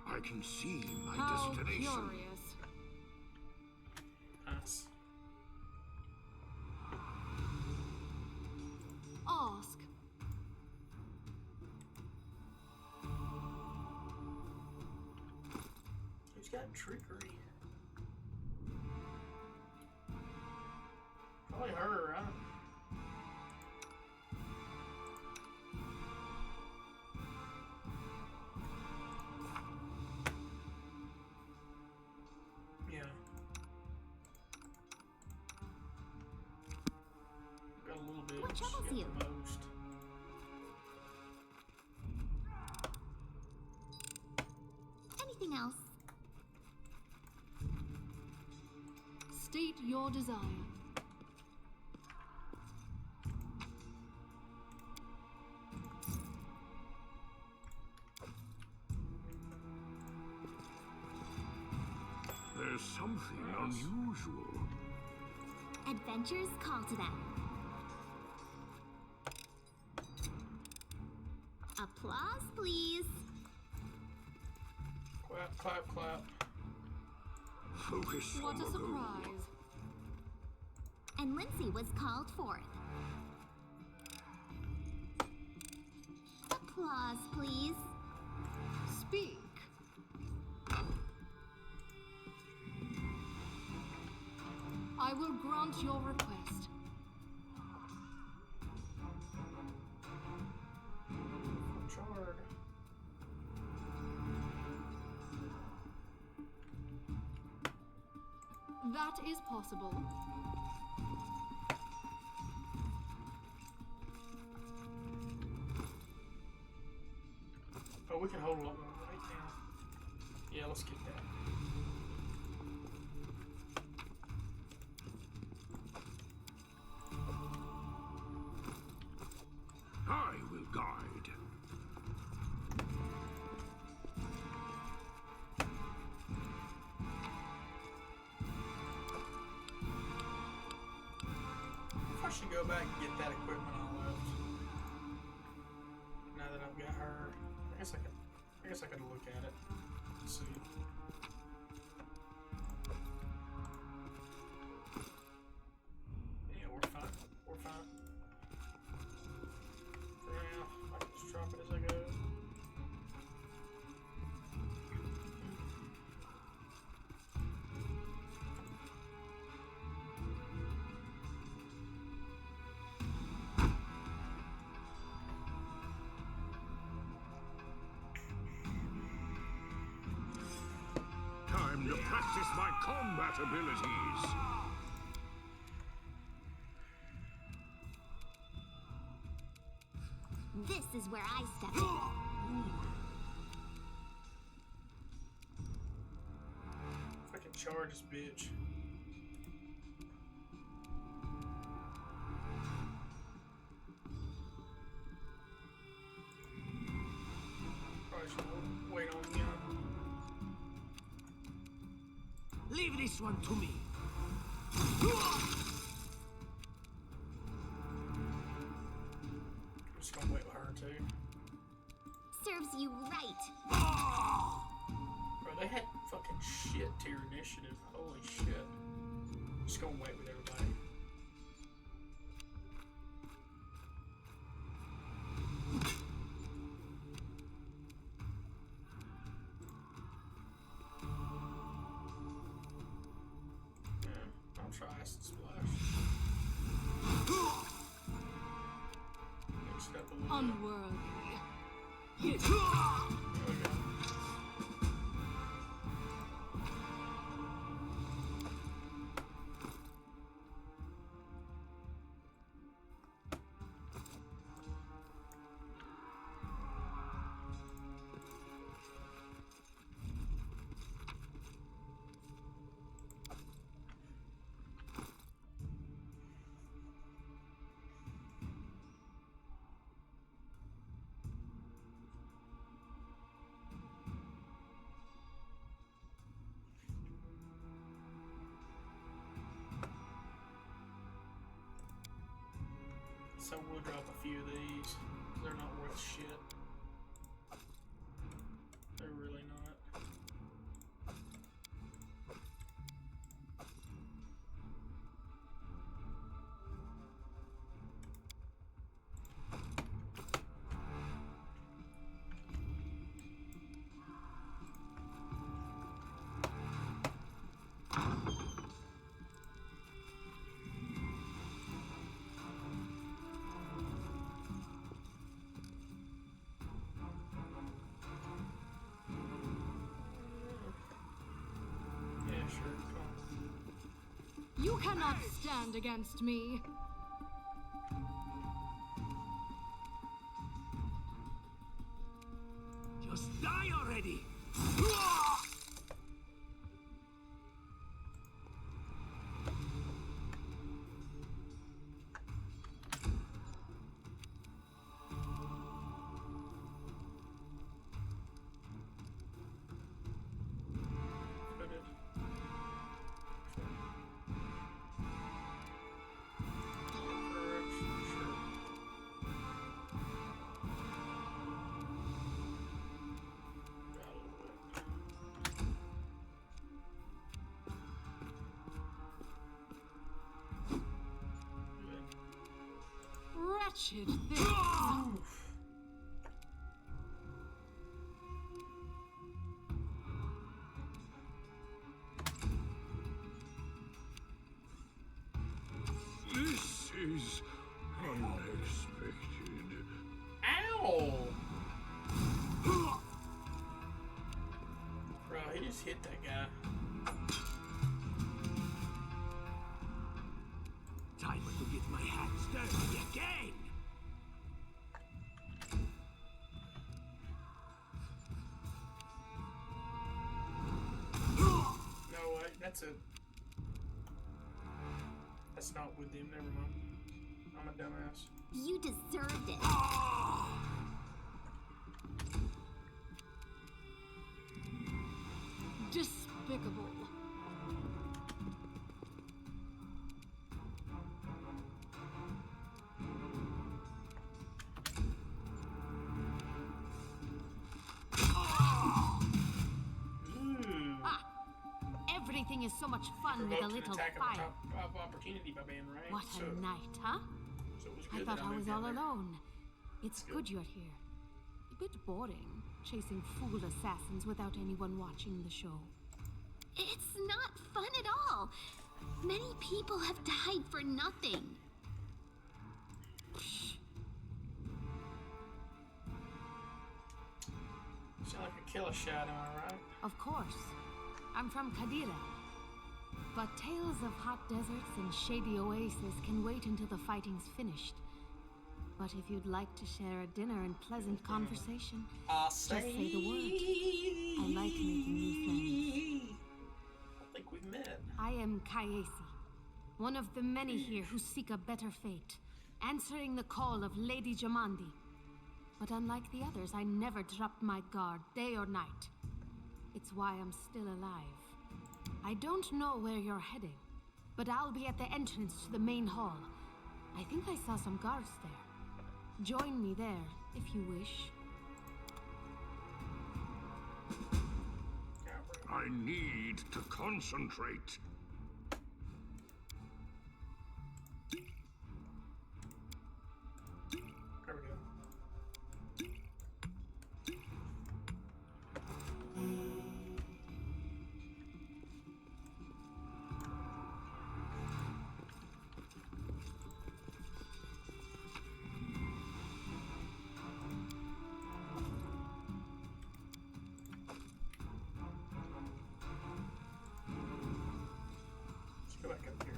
I can see my How destination. curious. Nice. Ask. Who's got trickery? Probably her, right? What troubles you? Most. Anything else? State your desire. There's something unusual. Adventures call to them. Applause, please. Clap, clap, clap. Focus What on a the goal. surprise. And Lindsay was called forth. Applause, please. Speak. I will grant your request. Charred. That is possible. Oh, we can hold a lot more right now. Yeah, let's get that. I will guide. I should go back and get that equipment I left. Now that I've got her, I guess I could look at it. Let's see. Yeah, we're fine. We're fine. For now, I can just drop it as I go. Time to practice my combat abilities. This is where I step in. If I can charge this bitch. Probably should wait on him. Leave this one to me. I'm just gonna wait with her too. Serves you right. Bro, they had fucking shit tier initiative. Holy shit. Just gonna wait with everybody. Yeah, I'll try acid splash. Mix it up a little bit. Unworthy. There we go. So we'll drop a few of these. They're not worth shit. They're really not. Yeah, sure. Come You cannot stand against me. wretched things. This is unexpected. Ow! Bro, he just hit that guy. Time to get my hands dirty again! No way, that's it. That's not with him, never mind. I'm a dumbass. You deserved it. Despicable. Ah, everything is so much fun with a Provoked an little attack fire. of opportunity by being ranked. What so, a night, huh? so it was I good thought that I was moved all in there. alone. It's good you're here. A bit boring, chasing fool assassins without anyone watching the show. It's not fun at all. Many people have died for nothing. Sound like a killer shot, am I right? Of course. I'm from Kadira. But tales of hot deserts and shady oases can wait until the fighting's finished. But if you'd like to share a dinner and pleasant conversation, just say the word. I like making new friends. I think we've met. I am Kayesi, one of the many here who seek a better fate, answering the call of Lady Jamandi. But unlike the others, I never dropped my guard, day or night. It's why I'm still alive. I don't know where you're heading, but I'll be at the entrance to the main hall. I think I saw some guards there. Join me there, if you wish. I need to concentrate. There we go. Let's go back up here.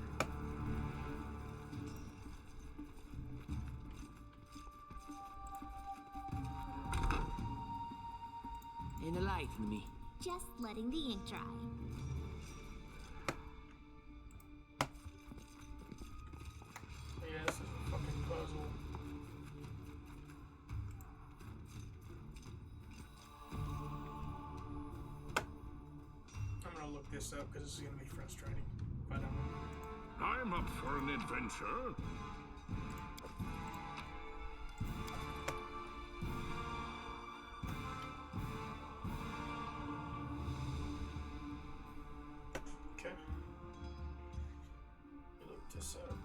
Enlighten me. Just letting the ink dry. Yeah, this is a fucking puzzle. I'm gonna look this up because this is gonna be frustrating if I don't. I'm up for an adventure. Okay. Look this up.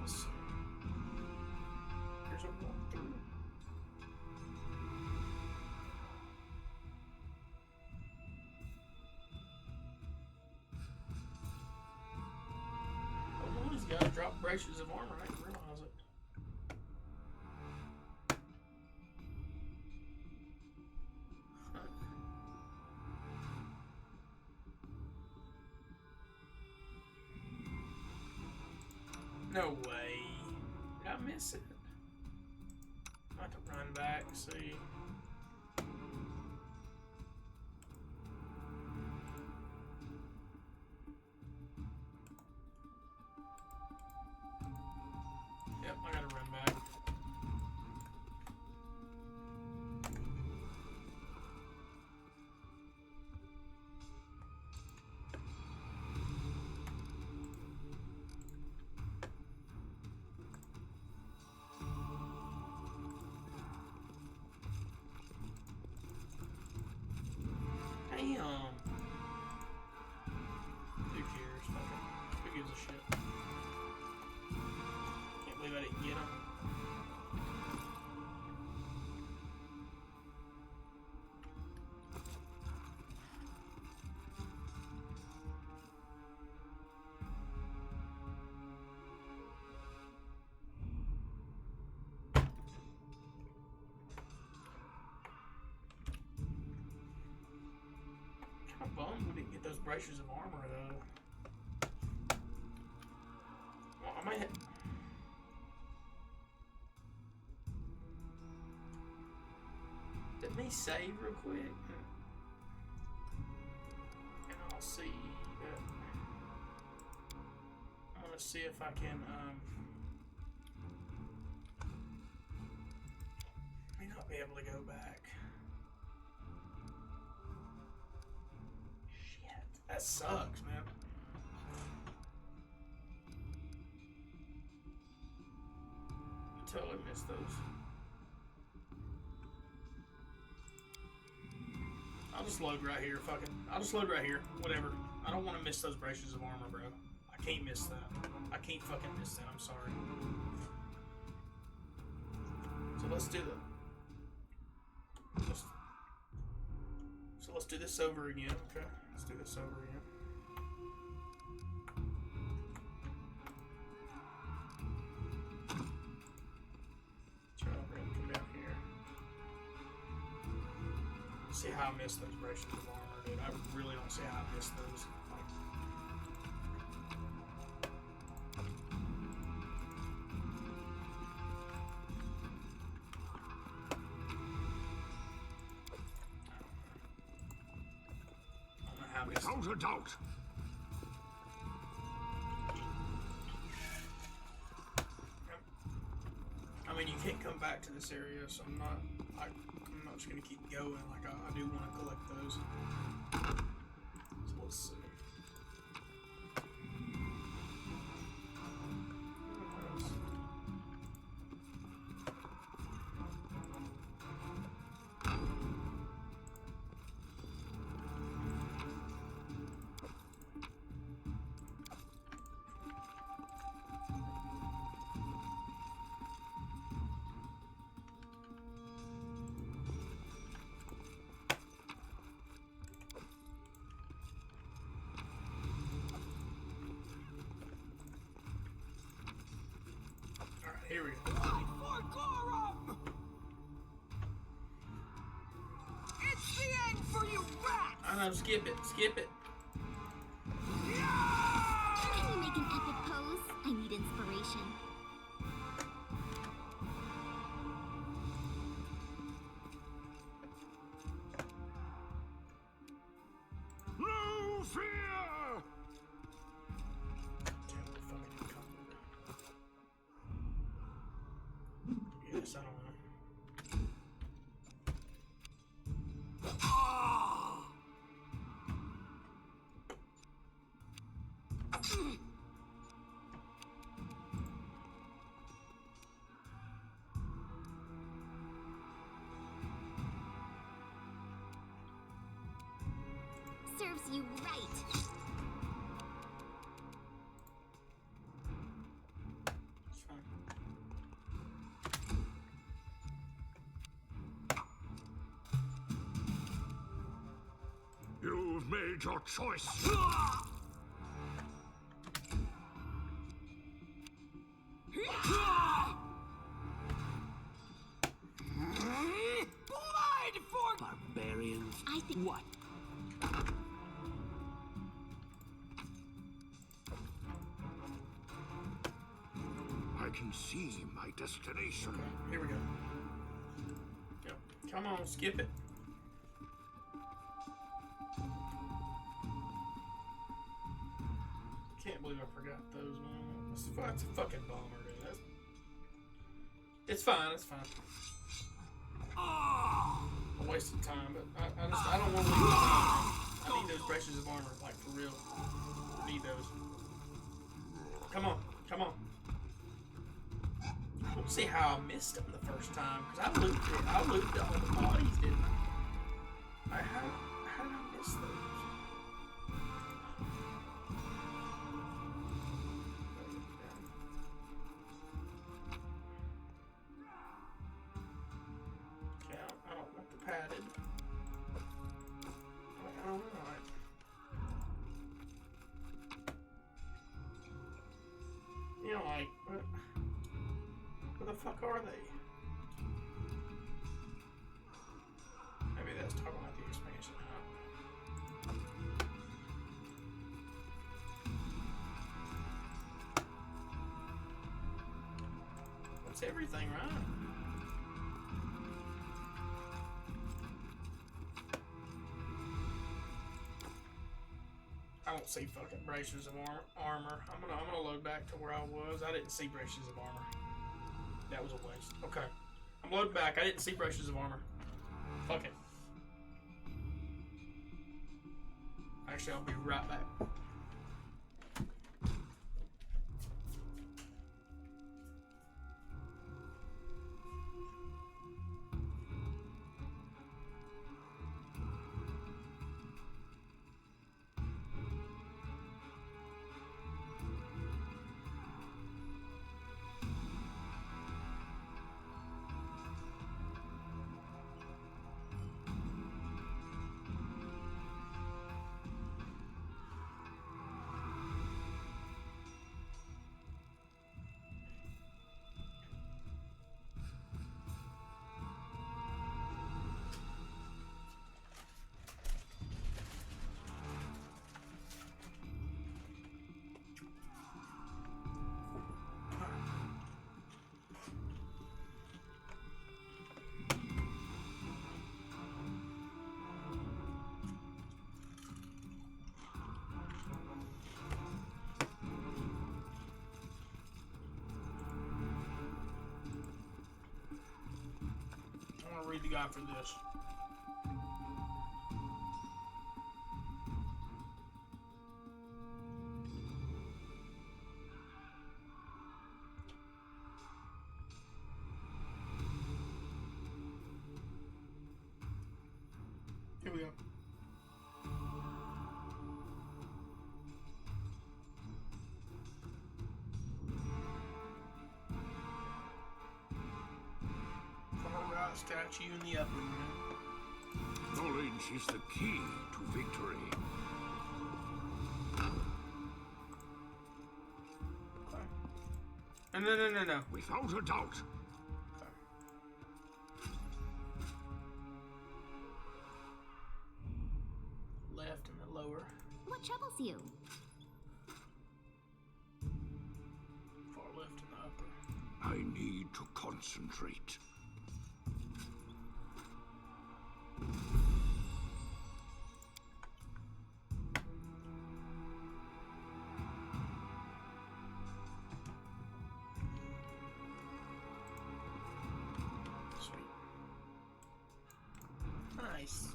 Let's see. Here's a walkthrough. Oh, one of these guys dropped braces of armor. I didn't realize it. Huh. No way. Did I miss it? I have to run back and see. Yep, I gotta run back. bummed we didn't get those braces of armor, though. Well, I might have... Let me save real quick. And I'll see... I'm gonna see if I can, may not be able to go back. Shit, that sucks, man. I totally missed those. I'll just load right here, I'll just load right here, whatever. I don't want to miss those braces of armor, bro. I can't miss that. I can't fucking miss that, I'm sorry. So let's do the... So let's do this over again, okay? Let's do this over again. Come down here. See how I missed those braces of armor, dude. I really don't see how I missed those. Without a doubt. I mean, you can't come back to this area, so I'm not just gonna keep going. Like I do want to collect those. So let's see. Here we go. It's the end for you rats! I know, skip it, skip it. Can you make an epic pose? I need inspiration. No fear! Yes, I don't know. Serves you right. It's fine. You've made your choice. Blood for Barbarians. I think... What? I can see my destination. Okay, here we go. Go. Come on, skip it. Can't believe I forgot those, man. That's a fucking bummer, dude. It's fine, it's fine. A waste of time, but I don't want to leave. I need those braces of armor, like for real. I need those. Come on, come on. Let's see how I missed them the first time, because I looped it. I looped all the bodies, didn't I? How did I miss those? Okay, I don't want the padded. I don't know. You know, like, where the fuck are they? Maybe that's talking about the expansion, huh? That's everything, right? I don't see fucking braces of armor. I'm gonna load back to where I was. I didn't see braces of armor. That was a waste. Okay. I'm loading back. I didn't see braces of armor. Fuck it. Actually, I'll be right back. I'm gonna read the guide for this. Here we go. Statue in the upper room. Knowledge is the key to victory. Okay. No. Without a doubt. Okay. Left and the lower. What troubles you? Far left and the upper. I need to concentrate. Sweet. Nice.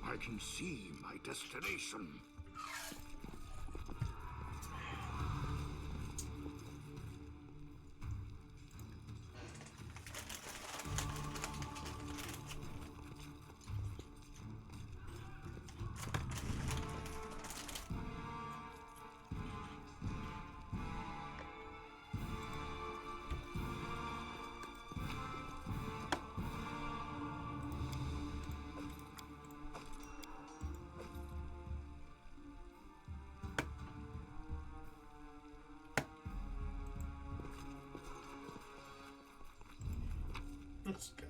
I can see my destination. Let's go.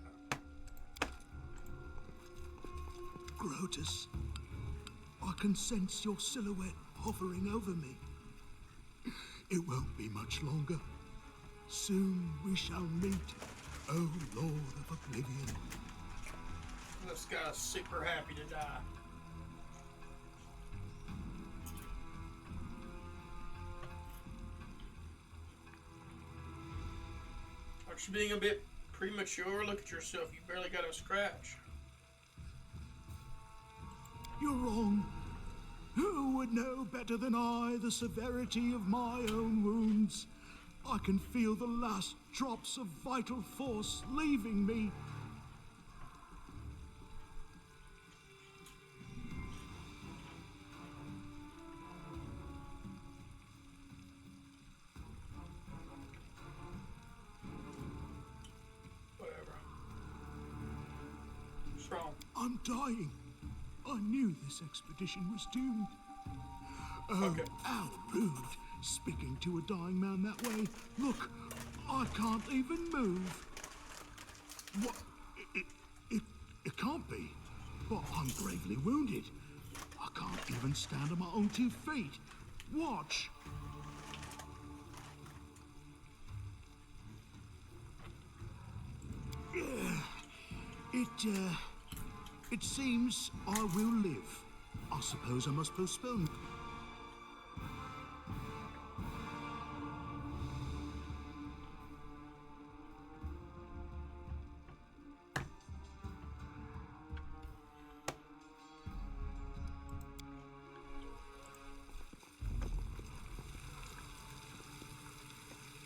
Grotus, I can sense your silhouette hovering over me. It won't be much longer. Soon we shall meet, O Lord of Oblivion. This guy's super happy to die. Aren't you being a bit premature? Look at yourself. You barely got a scratch. You're wrong. Who would know better than I the severity of my own wounds? I can feel the last drops of vital force leaving me. Whatever. Strong. I'm dying. I knew this expedition was doomed. Oh, Okay. how rude. Speaking to a dying man that way. Look, I can't even move. What? It can't be. But I'm gravely wounded. I can't even stand on my own 2 feet. Watch. It seems I will live. I suppose I must postpone.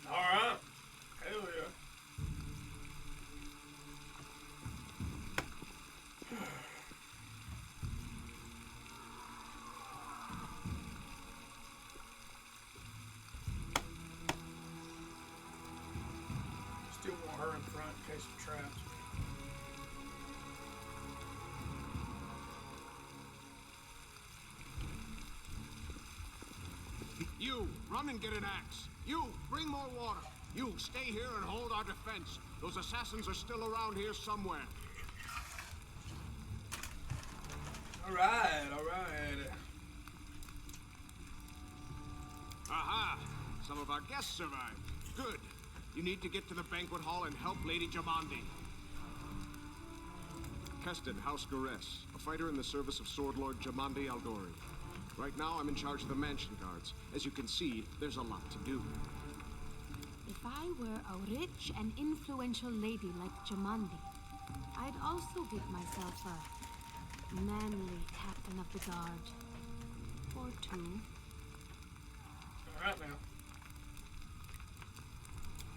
Alright. Hell yeah. Still want her in front in case of traps. You, run and get an axe. You, bring more water. You, stay here and hold our defense. Those assassins are still around here somewhere. Alright, alright. Aha! Some of our guests survived. Good. You need to get to the banquet hall and help Lady Jamandi. Keston, House Garess, a fighter in the service of Sword Lord Jamandi Aldori. Right now, I'm in charge of the mansion guards. As you can see, there's a lot to do. If I were a rich and influential lady like Jamandi, I'd also give myself a manly captain of the guard. Or 2. Alright now.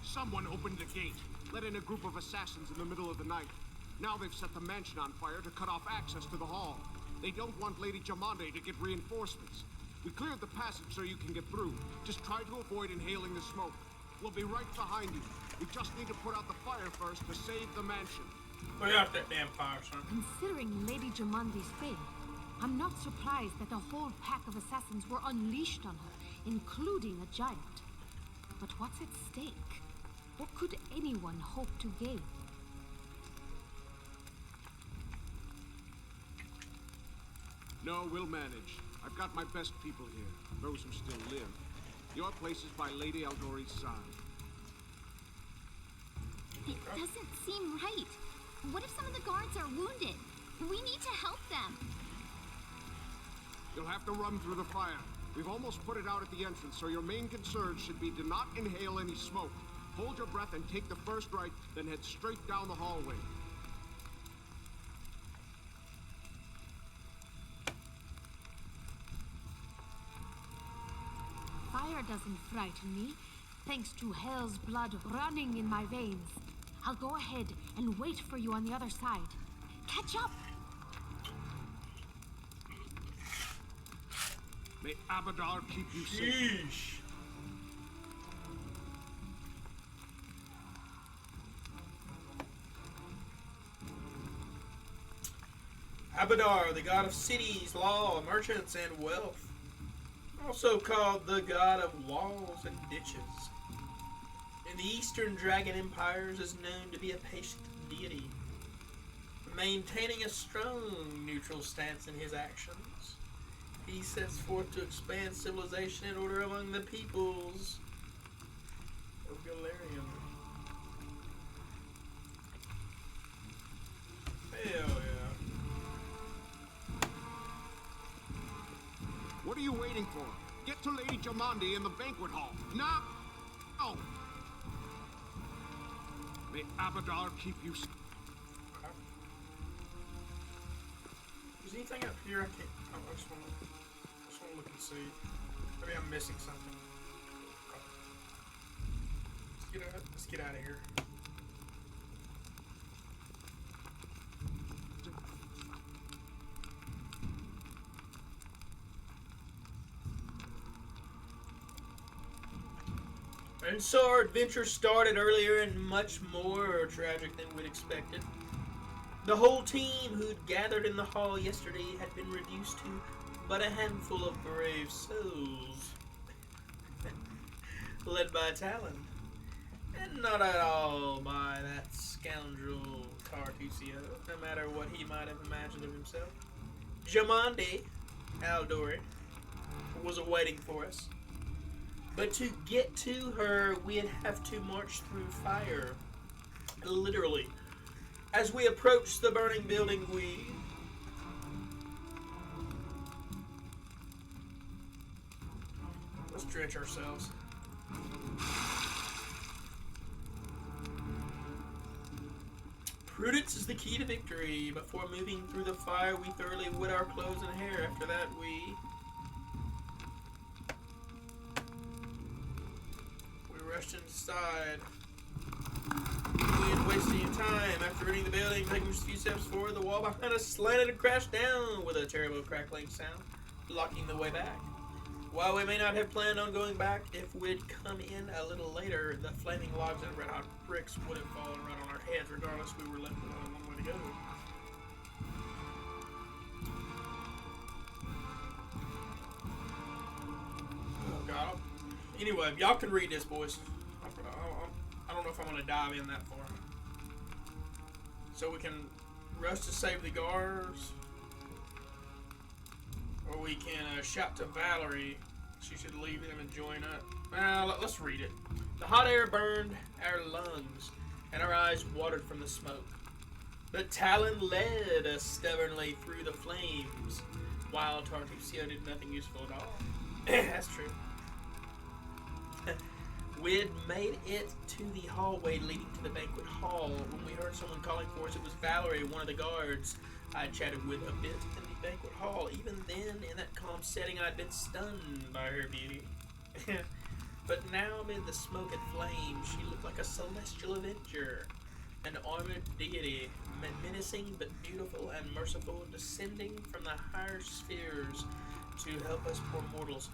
Someone opened the gate, let in a group of assassins in the middle of the night. Now they've set the mansion on fire to cut off access to the hall. They don't want Lady Jamandi to get reinforcements. We cleared the passage so you can get through. Just try to avoid inhaling the smoke. We'll be right behind you. We just need to put out the fire first to save the mansion. Put out that damn fire, son. Considering Lady Jamandi's fame, I'm not surprised that a whole pack of assassins were unleashed on her, including a giant. But what's at stake? What could anyone hope to gain? No, we'll manage. I've got my best people here, those who still live. Your place is by Lady Aldori's side. It doesn't seem right. What if some of the guards are wounded? We need to help them. You'll have to run through the fire. We've almost put it out at the entrance, so your main concern should be to not inhale any smoke. Hold your breath and take the first right, then head straight down the hallway. Fire doesn't frighten me, thanks to hell's blood running in my veins. I'll go ahead and wait for you on the other side. Catch up! May Abadar keep you safe. Yeesh. Abadar, the god of cities, law, merchants, and wealth. Also called the god of walls and ditches. In the Eastern Dragon Empires is known to be a patient deity, maintaining a strong neutral stance in his actions. He sets forth to expand civilization and order among the peoples of Galarian. Hell yeah. What are you waiting for? Get to Lady Jamandi in the banquet hall. Now! Oh! May Abadar keep you safe. Is anything up here I can't... Oh, I just want to look and see. Maybe I'm missing something. Let's get out of here. And so our adventure started earlier and much more tragic than we'd expected. The whole team who'd gathered in the hall yesterday had been reduced to but a handful of brave souls. Led by Talon. And not at all by that scoundrel Tartusio, no matter what he might have imagined of himself. Jamande, Aldori, was awaiting for us. But to get to her, we'd have to march through fire. Literally. As we approached the burning building, let's drench ourselves. Prudence is the key to victory. Before moving through the fire, we thoroughly wet our clothes and hair. After that, we rushed inside. We didn't waste any time. After entering the building, taking just a few steps forward, the wall behind us slanted and crashed down with a terrible crackling sound, blocking the way back. While we may not have planned on going back, if we'd come in a little later, the flaming logs and red-hot bricks would have fallen right on our heads. Regardless, we were left with only one way to go. Oh, God. Anyway, y'all can read this, boys. I don't know if I'm going to dive in that far. So we can rush to save the guards. Or we can shout to Valerie. She should leave them and join up. Let's read it. The hot air burned our lungs, and our eyes watered from the smoke. But Talon led us stubbornly through the flames, while Tartusio did nothing useful at all. That's true. We'd made it to the hallway leading to the banquet hall when we heard someone calling for us. It was Valerie, one of the guards I chatted with a bit in the banquet hall. Even then, in that calm setting, I'd been stunned by her beauty. But now, amid the smoke and flames, she looked like a celestial avenger, an armored deity, menacing but beautiful and merciful, descending from the higher spheres to help us poor mortals.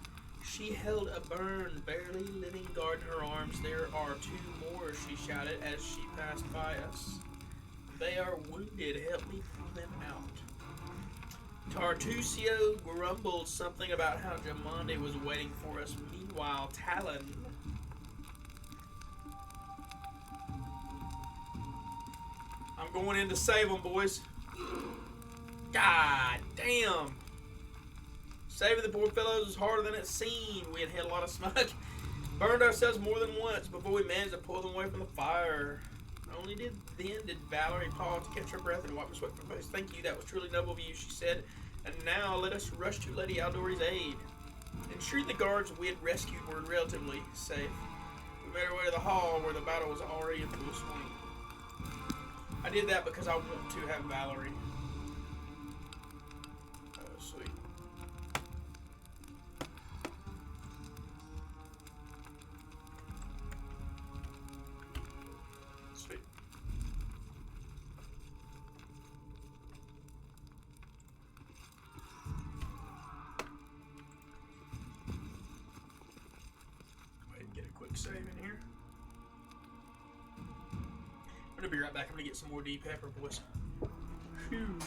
She held a burned, barely living guard in her arms. There are two more, she shouted as she passed by us. They are wounded. Help me pull them out. Tartusio grumbled something about how Jamande was waiting for us. Meanwhile, Talon... I'm going in to save them, boys. God damn. Saving the poor fellows was harder than it seemed. We had hit a lot of smoke. Burned ourselves more than once before we managed to pull them away from the fire. Only did Valerie pause to catch her breath and wipe the sweat from her face. Thank you, that was truly noble of you, she said. And now let us rush to Lady Aldori's aid. Ensuring the guards we had rescued were relatively safe, we made our way to the hall where the battle was already in full swing. I did that because I want to have Valerie. Oh, sweet. Sweet. Go ahead and get a quick save in here. I'm gonna be right back. I'm gonna get some more deep pepper, boys. Phew.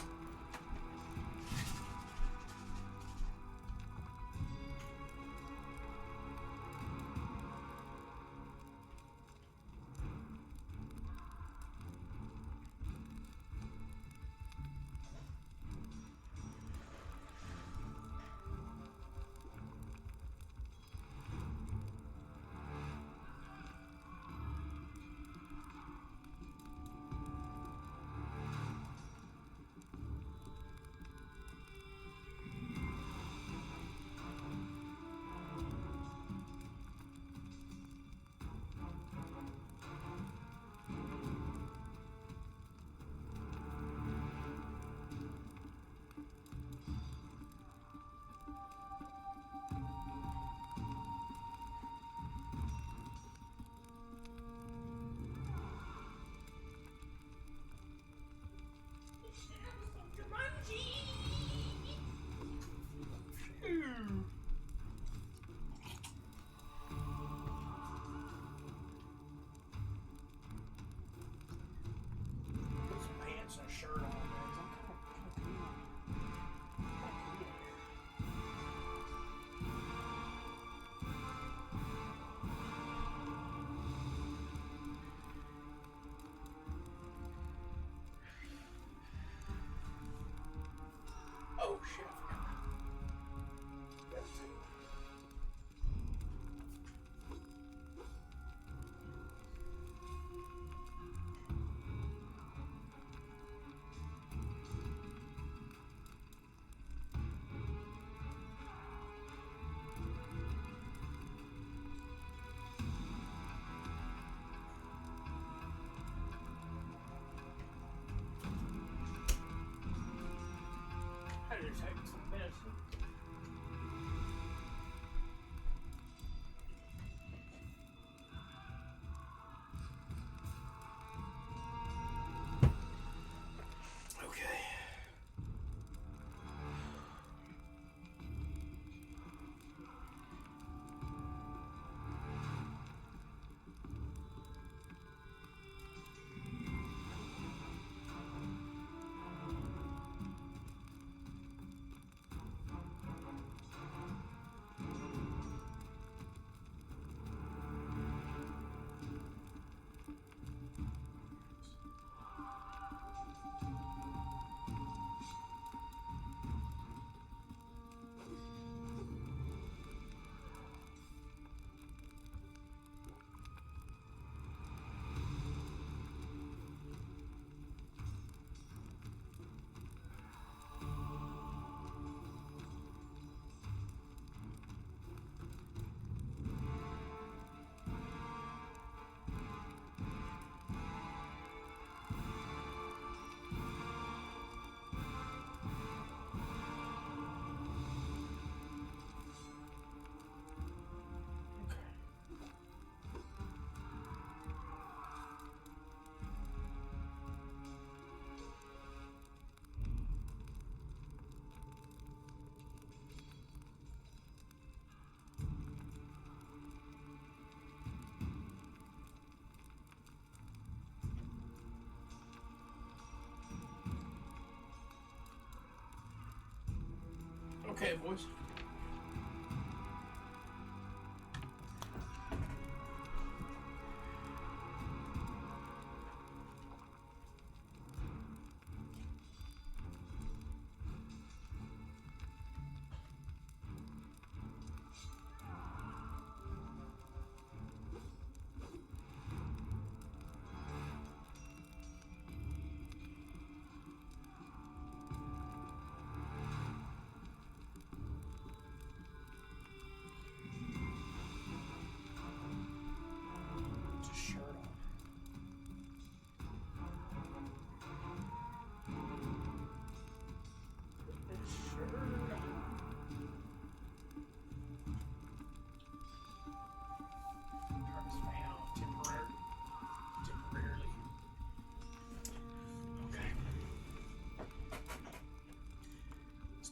guys. Okay. Okay, boys.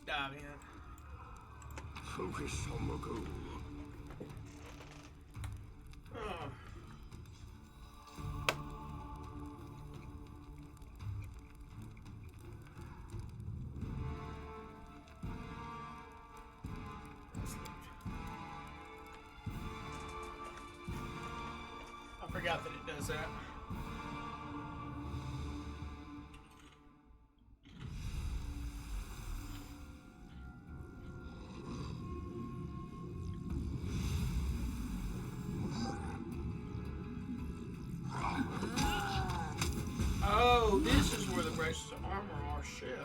Dive in. Focus on the goal. Oh. I forgot that it does that. Oh, this is where the braces of armor are. Shit.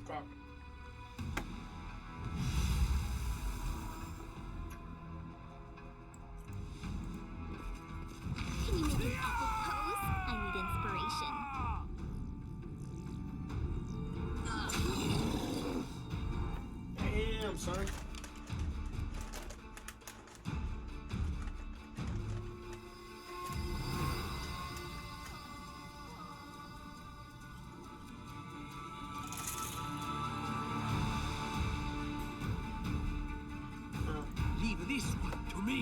Copy. Can you make an epic pose? I need inspiration. Damn, son. Leave this one to me.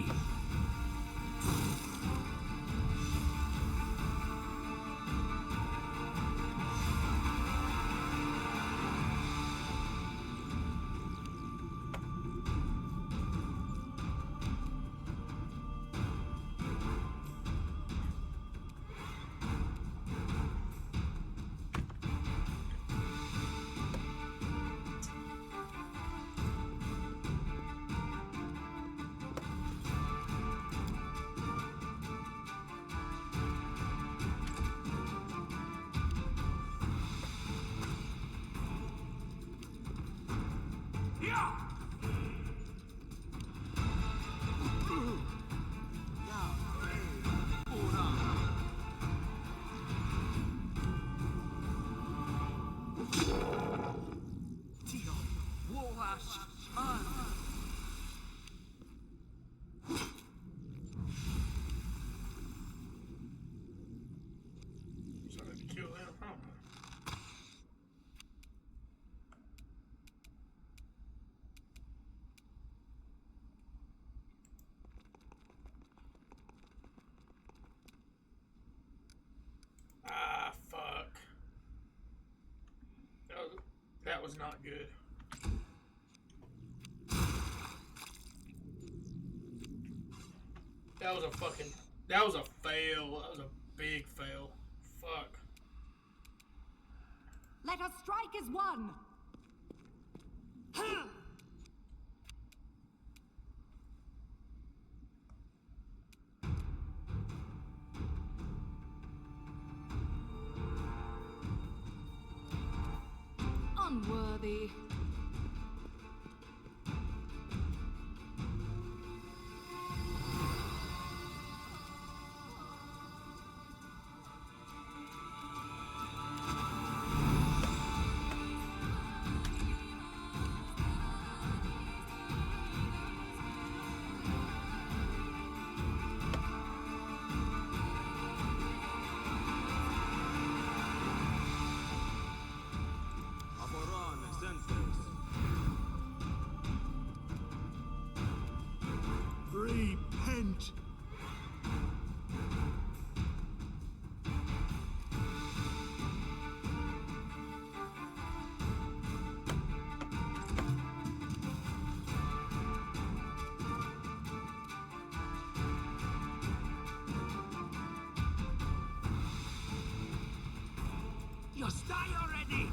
us. So I have to kill him, huh? Ah, fuck. That was not good. That was a fucking... That was a fail. That was a big fail. Fuck. Let us strike as one! Unworthy. Repent! Just die already!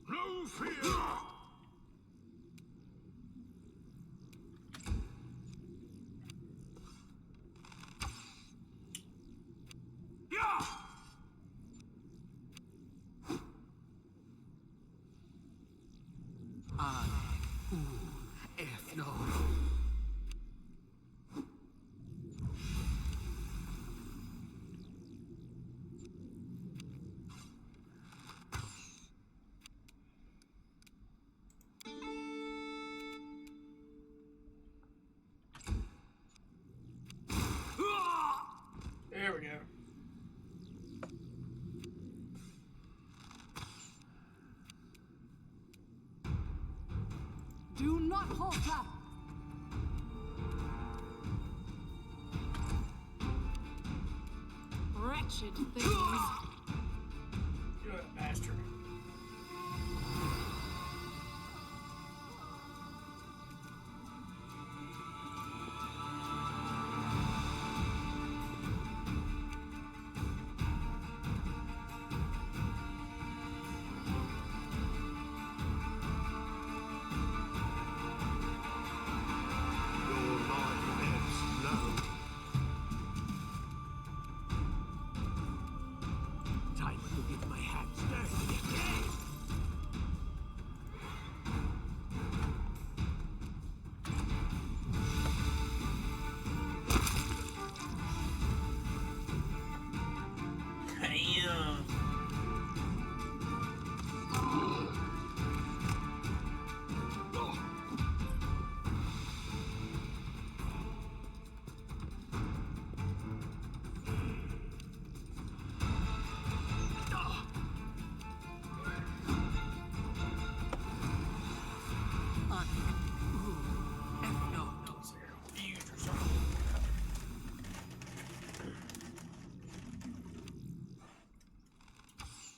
No fear! There we go. Do not falter! Wretched things. You bastard. Your life ebbs low. Time to get my hands dirty again! Damn. Confused or something.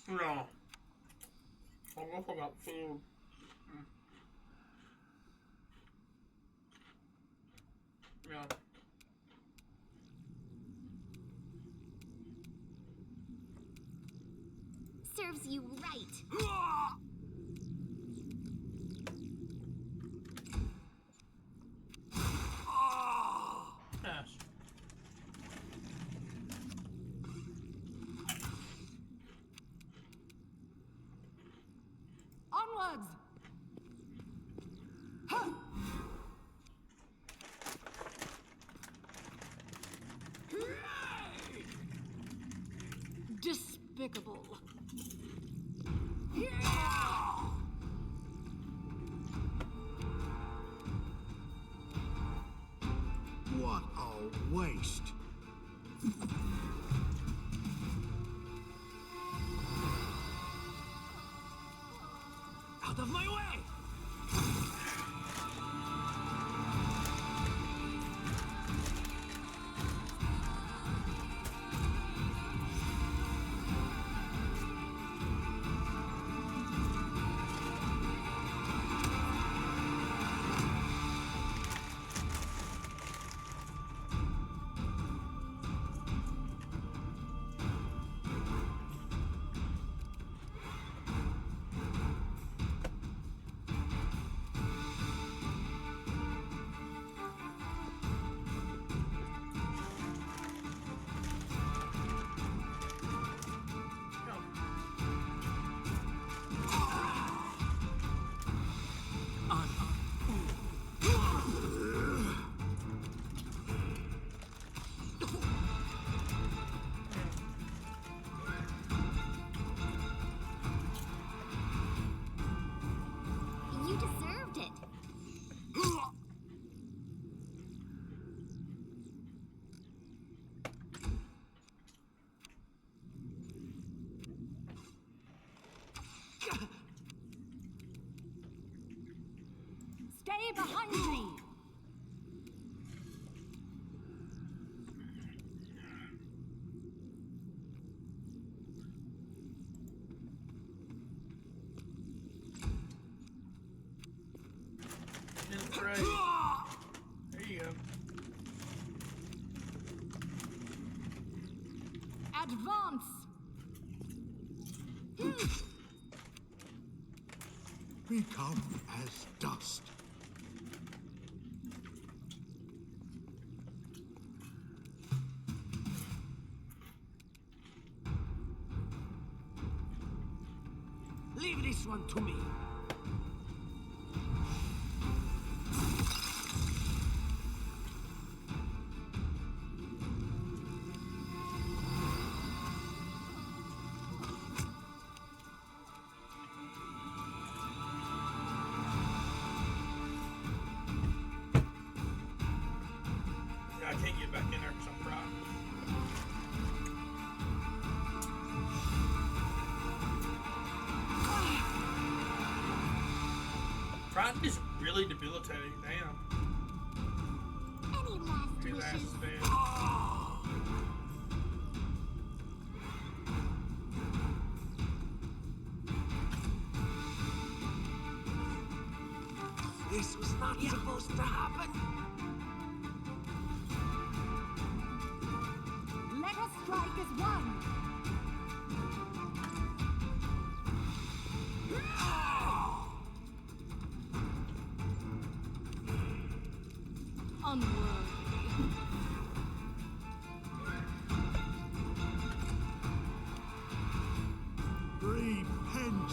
No. I don't know if I got food. Yeah. Serves you right. Yes. despicable. What a waste. Out of my way! You deserved it. Stay behind me! That's right. There you go. Advance! Become as dust. Leave this one to me. I can't get back in there because I'm proud. Pride is really debilitating. Damn. Any last His ass wishes? is dead. This was not supposed to happen. Let us strike as one! Unworthy. Repent.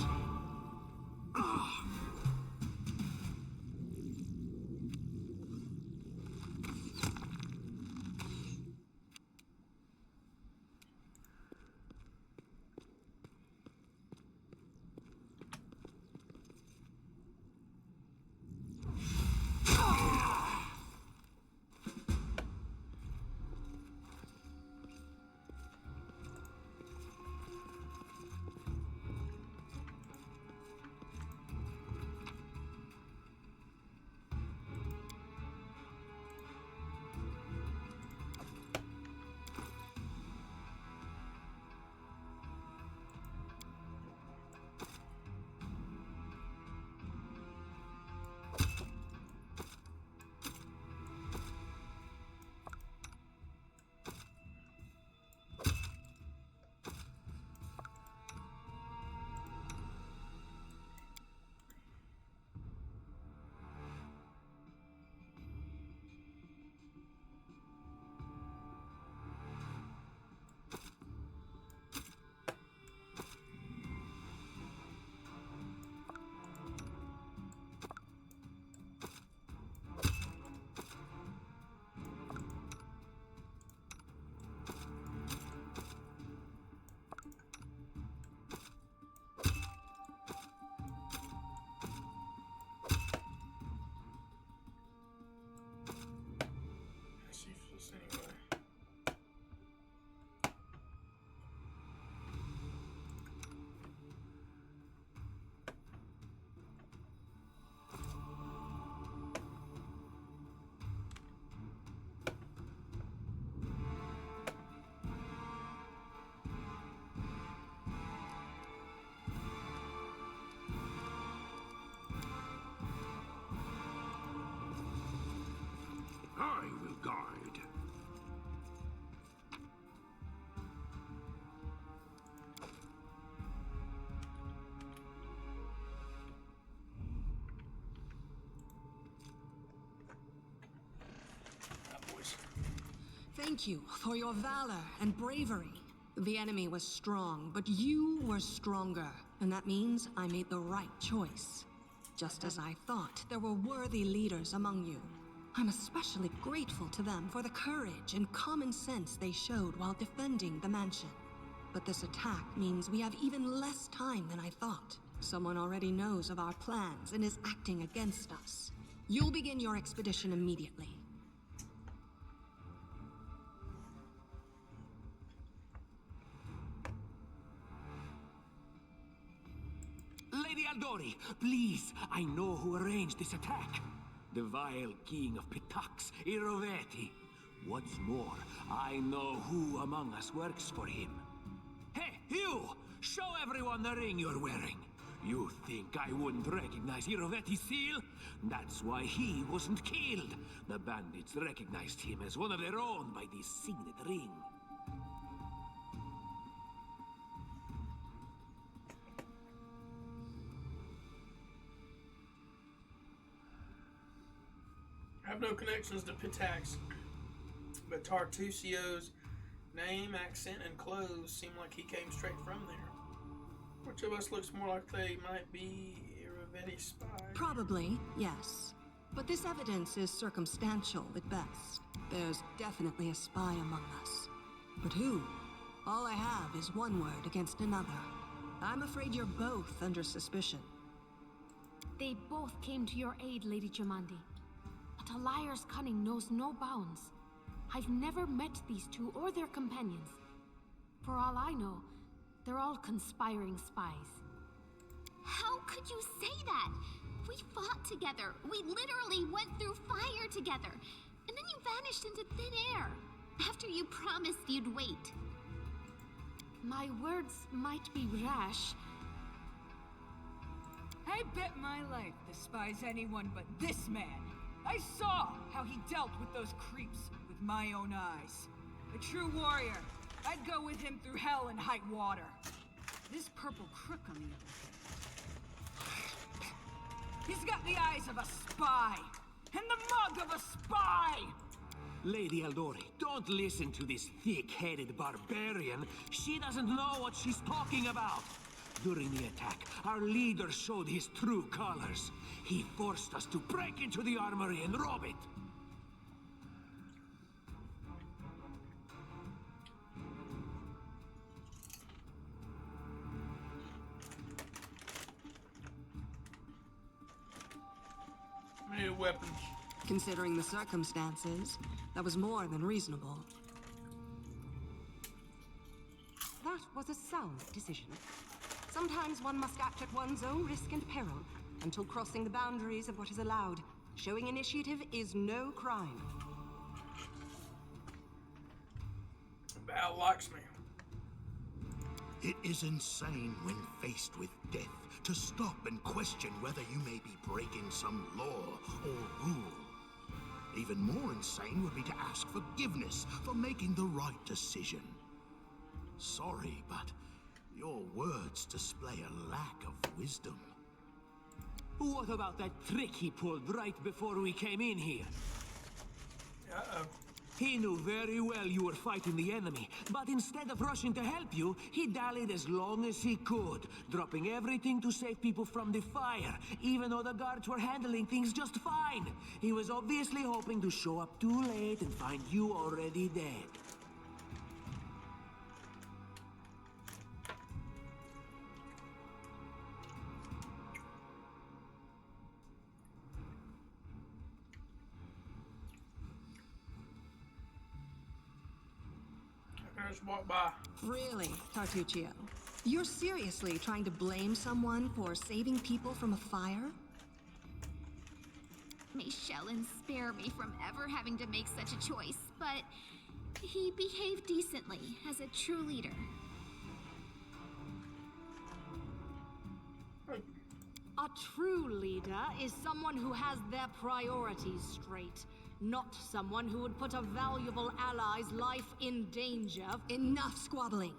Thank you for your valor and bravery. The enemy was strong, but you were stronger. And that means I made the right choice. Just as I thought, there were worthy leaders among you. I'm especially grateful to them for the courage and common sense they showed while defending the mansion. But this attack means we have even less time than I thought. Someone already knows of our plans and is acting against us. You'll begin your expedition immediately. Lady Aldori, please, I know who arranged this attack. The vile king of Pitax, Iroveti. What's more, I know who among us works for him. Hey, you! Show everyone the ring you're wearing. You think I wouldn't recognize Iroveti's seal? That's why he wasn't killed. The bandits recognized him as one of their own by this signet ring. I have no connections to Pitax, but Tartusio's name, accent, and clothes seem like he came straight from there. Which of us looks more like they might be Iroveti's spy? Probably, yes. But this evidence is circumstantial at best. There's definitely a spy among us. But who? All I have is one word against another. I'm afraid you're both under suspicion. They both came to your aid, Lady Jamandi. But a liar's cunning knows no bounds. I've never met these two or their companions. For all I know, they're all conspiring spies. How could you say that? We fought together. We literally went through fire together. And then you vanished into thin air. After you promised you'd wait. My words might be rash. I bet my life despise anyone but this man. I saw how he dealt with those creeps with my own eyes. A true warrior. I'd go with him through hell and high water. This purple crook on the other hand. He's got the eyes of a spy, and the mug of a spy! Lady Aldori, don't listen to this thick-headed barbarian. She doesn't know what she's talking about. During the attack, our leader showed his true colors. He forced us to break into the armory and rob it. I need a weapon. Considering the circumstances, that was more than reasonable. That was a sound decision. Sometimes one must act at one's own risk and peril, until crossing the boundaries of what is allowed. Showing initiative is no crime. Val likes me. It is insane when faced with death to stop and question whether you may be breaking some law or rule. Even more insane would be to ask forgiveness for making the right decision. Sorry, but your words display a lack of wisdom. What about that trick he pulled right before we came in here? Uh-oh. He knew very well you were fighting the enemy, but instead of rushing to help you, he dallied as long as he could, dropping everything to save people from the fire, even though the guards were handling things just fine. He was obviously hoping to show up too late and find you already dead. Just walk by. Really, Tartuccio? You're seriously trying to blame someone for saving people from a fire? May Shellen spare me from ever having to make such a choice, but he behaved decently as a true leader. A true leader is someone who has their priorities straight. Not someone who would put a valuable ally's life in danger. Enough squabbling.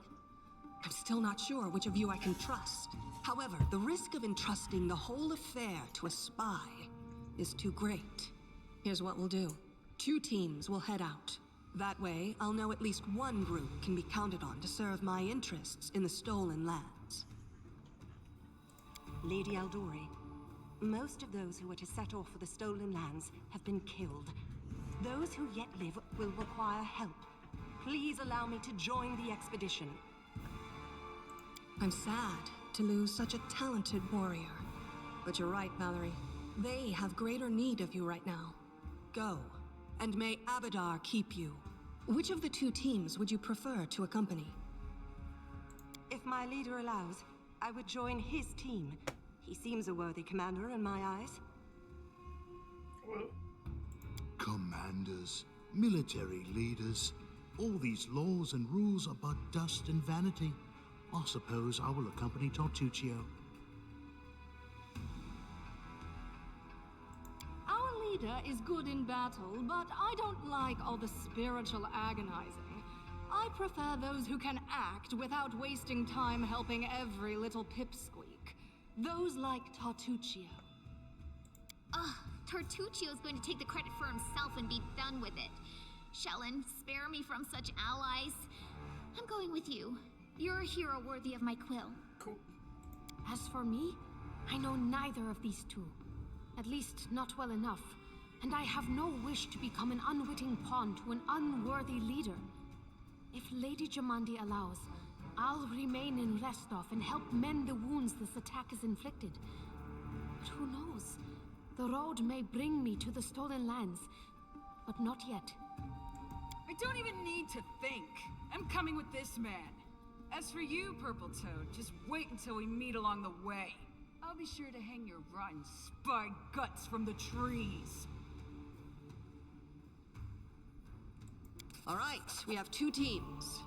I'm still not sure which of you I can trust. However, the risk of entrusting the whole affair to a spy is too great. Here's what we'll do. 2 teams will head out. That way, I'll know at least one group can be counted on to serve my interests in the Stolen Lands. Lady Aldori, most of those who are to set off for the Stolen Lands have been killed. Those who yet live will require help. Please allow me to join the expedition. I'm sad to lose such a talented warrior. But you're right, Valerie. They have greater need of you right now. Go, and may Abadar keep you. Which of the two teams would you prefer to accompany? If my leader allows, I would join his team. He seems a worthy commander in my eyes. Commanders, military leaders, all these laws and rules are but dust and vanity. I suppose I will accompany Tartuccio. Our leader is good in battle, but I don't like all the spiritual agonizing. I prefer those who can act without wasting time helping every little pipsqueak. Those like Tartuccio. Ugh, Tartuccio's going to take the credit for himself and be done with it. Shellen, spare me from such allies. I'm going with you. You're a hero worthy of my quill. Cool. As for me, I know neither of these two. At least not well enough. And I have no wish to become an unwitting pawn to an unworthy leader. If Lady Jamandi allows, I'll remain in Restov and help mend the wounds this attack has inflicted. But who knows? The road may bring me to the Stolen Lands, but not yet. I don't even need to think. I'm coming with this man. As for you, Purple Toad, just wait until we meet along the way. I'll be sure to hang your rotten spy guts from the trees. All right, we have two teams.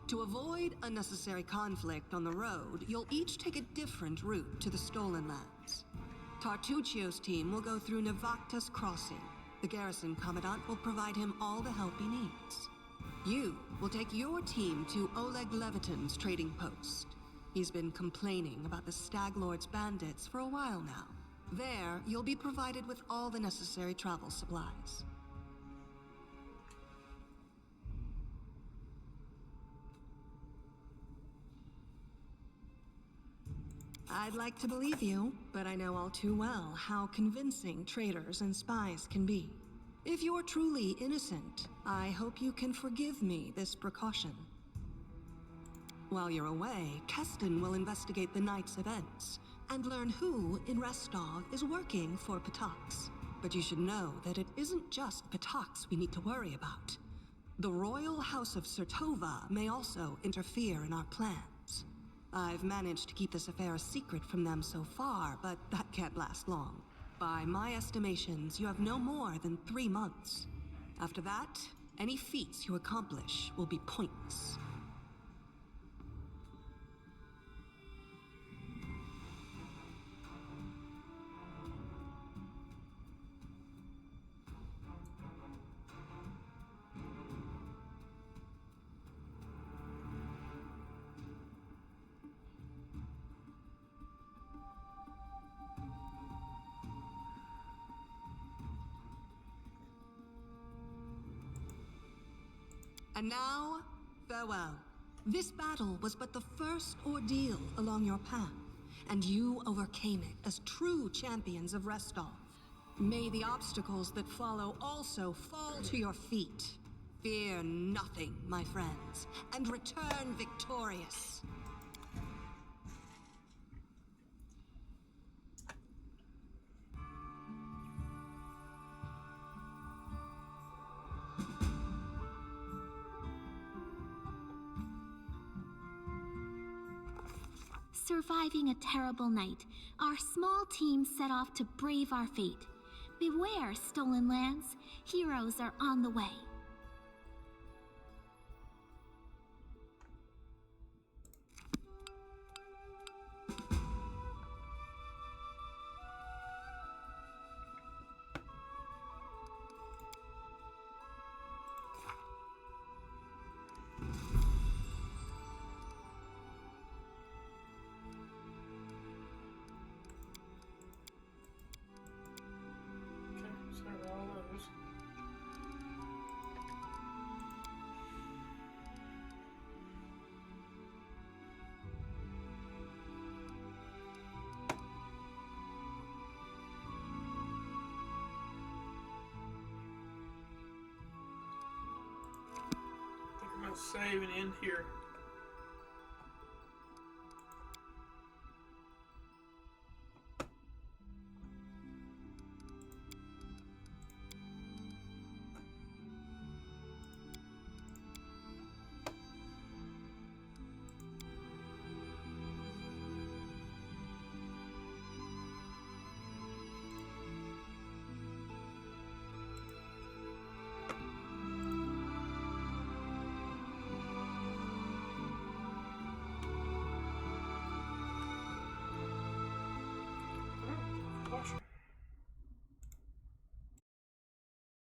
To avoid unnecessary conflict on the road, you'll each take a different route to the Stolen Lands. Tartuccio's team will go through Navakta's crossing. The garrison commandant will provide him all the help he needs. You will take your team to Oleg Leviton's trading post. He's been complaining about the Stag Lord's bandits for a while now. There, you'll be provided with all the necessary travel supplies. I'd like to believe you, but I know all too well how convincing traitors and spies can be. If you're truly innocent, I hope you can forgive me this precaution. While you're away, Keston will investigate the night's events and learn who in Restov is working for Patax. But you should know that it isn't just Patax we need to worry about. The Royal House of Sertova may also interfere in our plans. I've managed to keep this affair a secret from them so far, but that can't last long. By my estimations, you have no more than 3 months. After that, any feats you accomplish will be pointless. And now, farewell. This battle was but the first ordeal along your path, and you overcame it as true champions of Restov. May the obstacles that follow also fall to your feet. Fear nothing, my friends, and return victorious. Surviving a terrible night, our small team set off to brave our fate. Beware, Stolen Lands. Heroes are on the way. Okay, so all those. save and end here.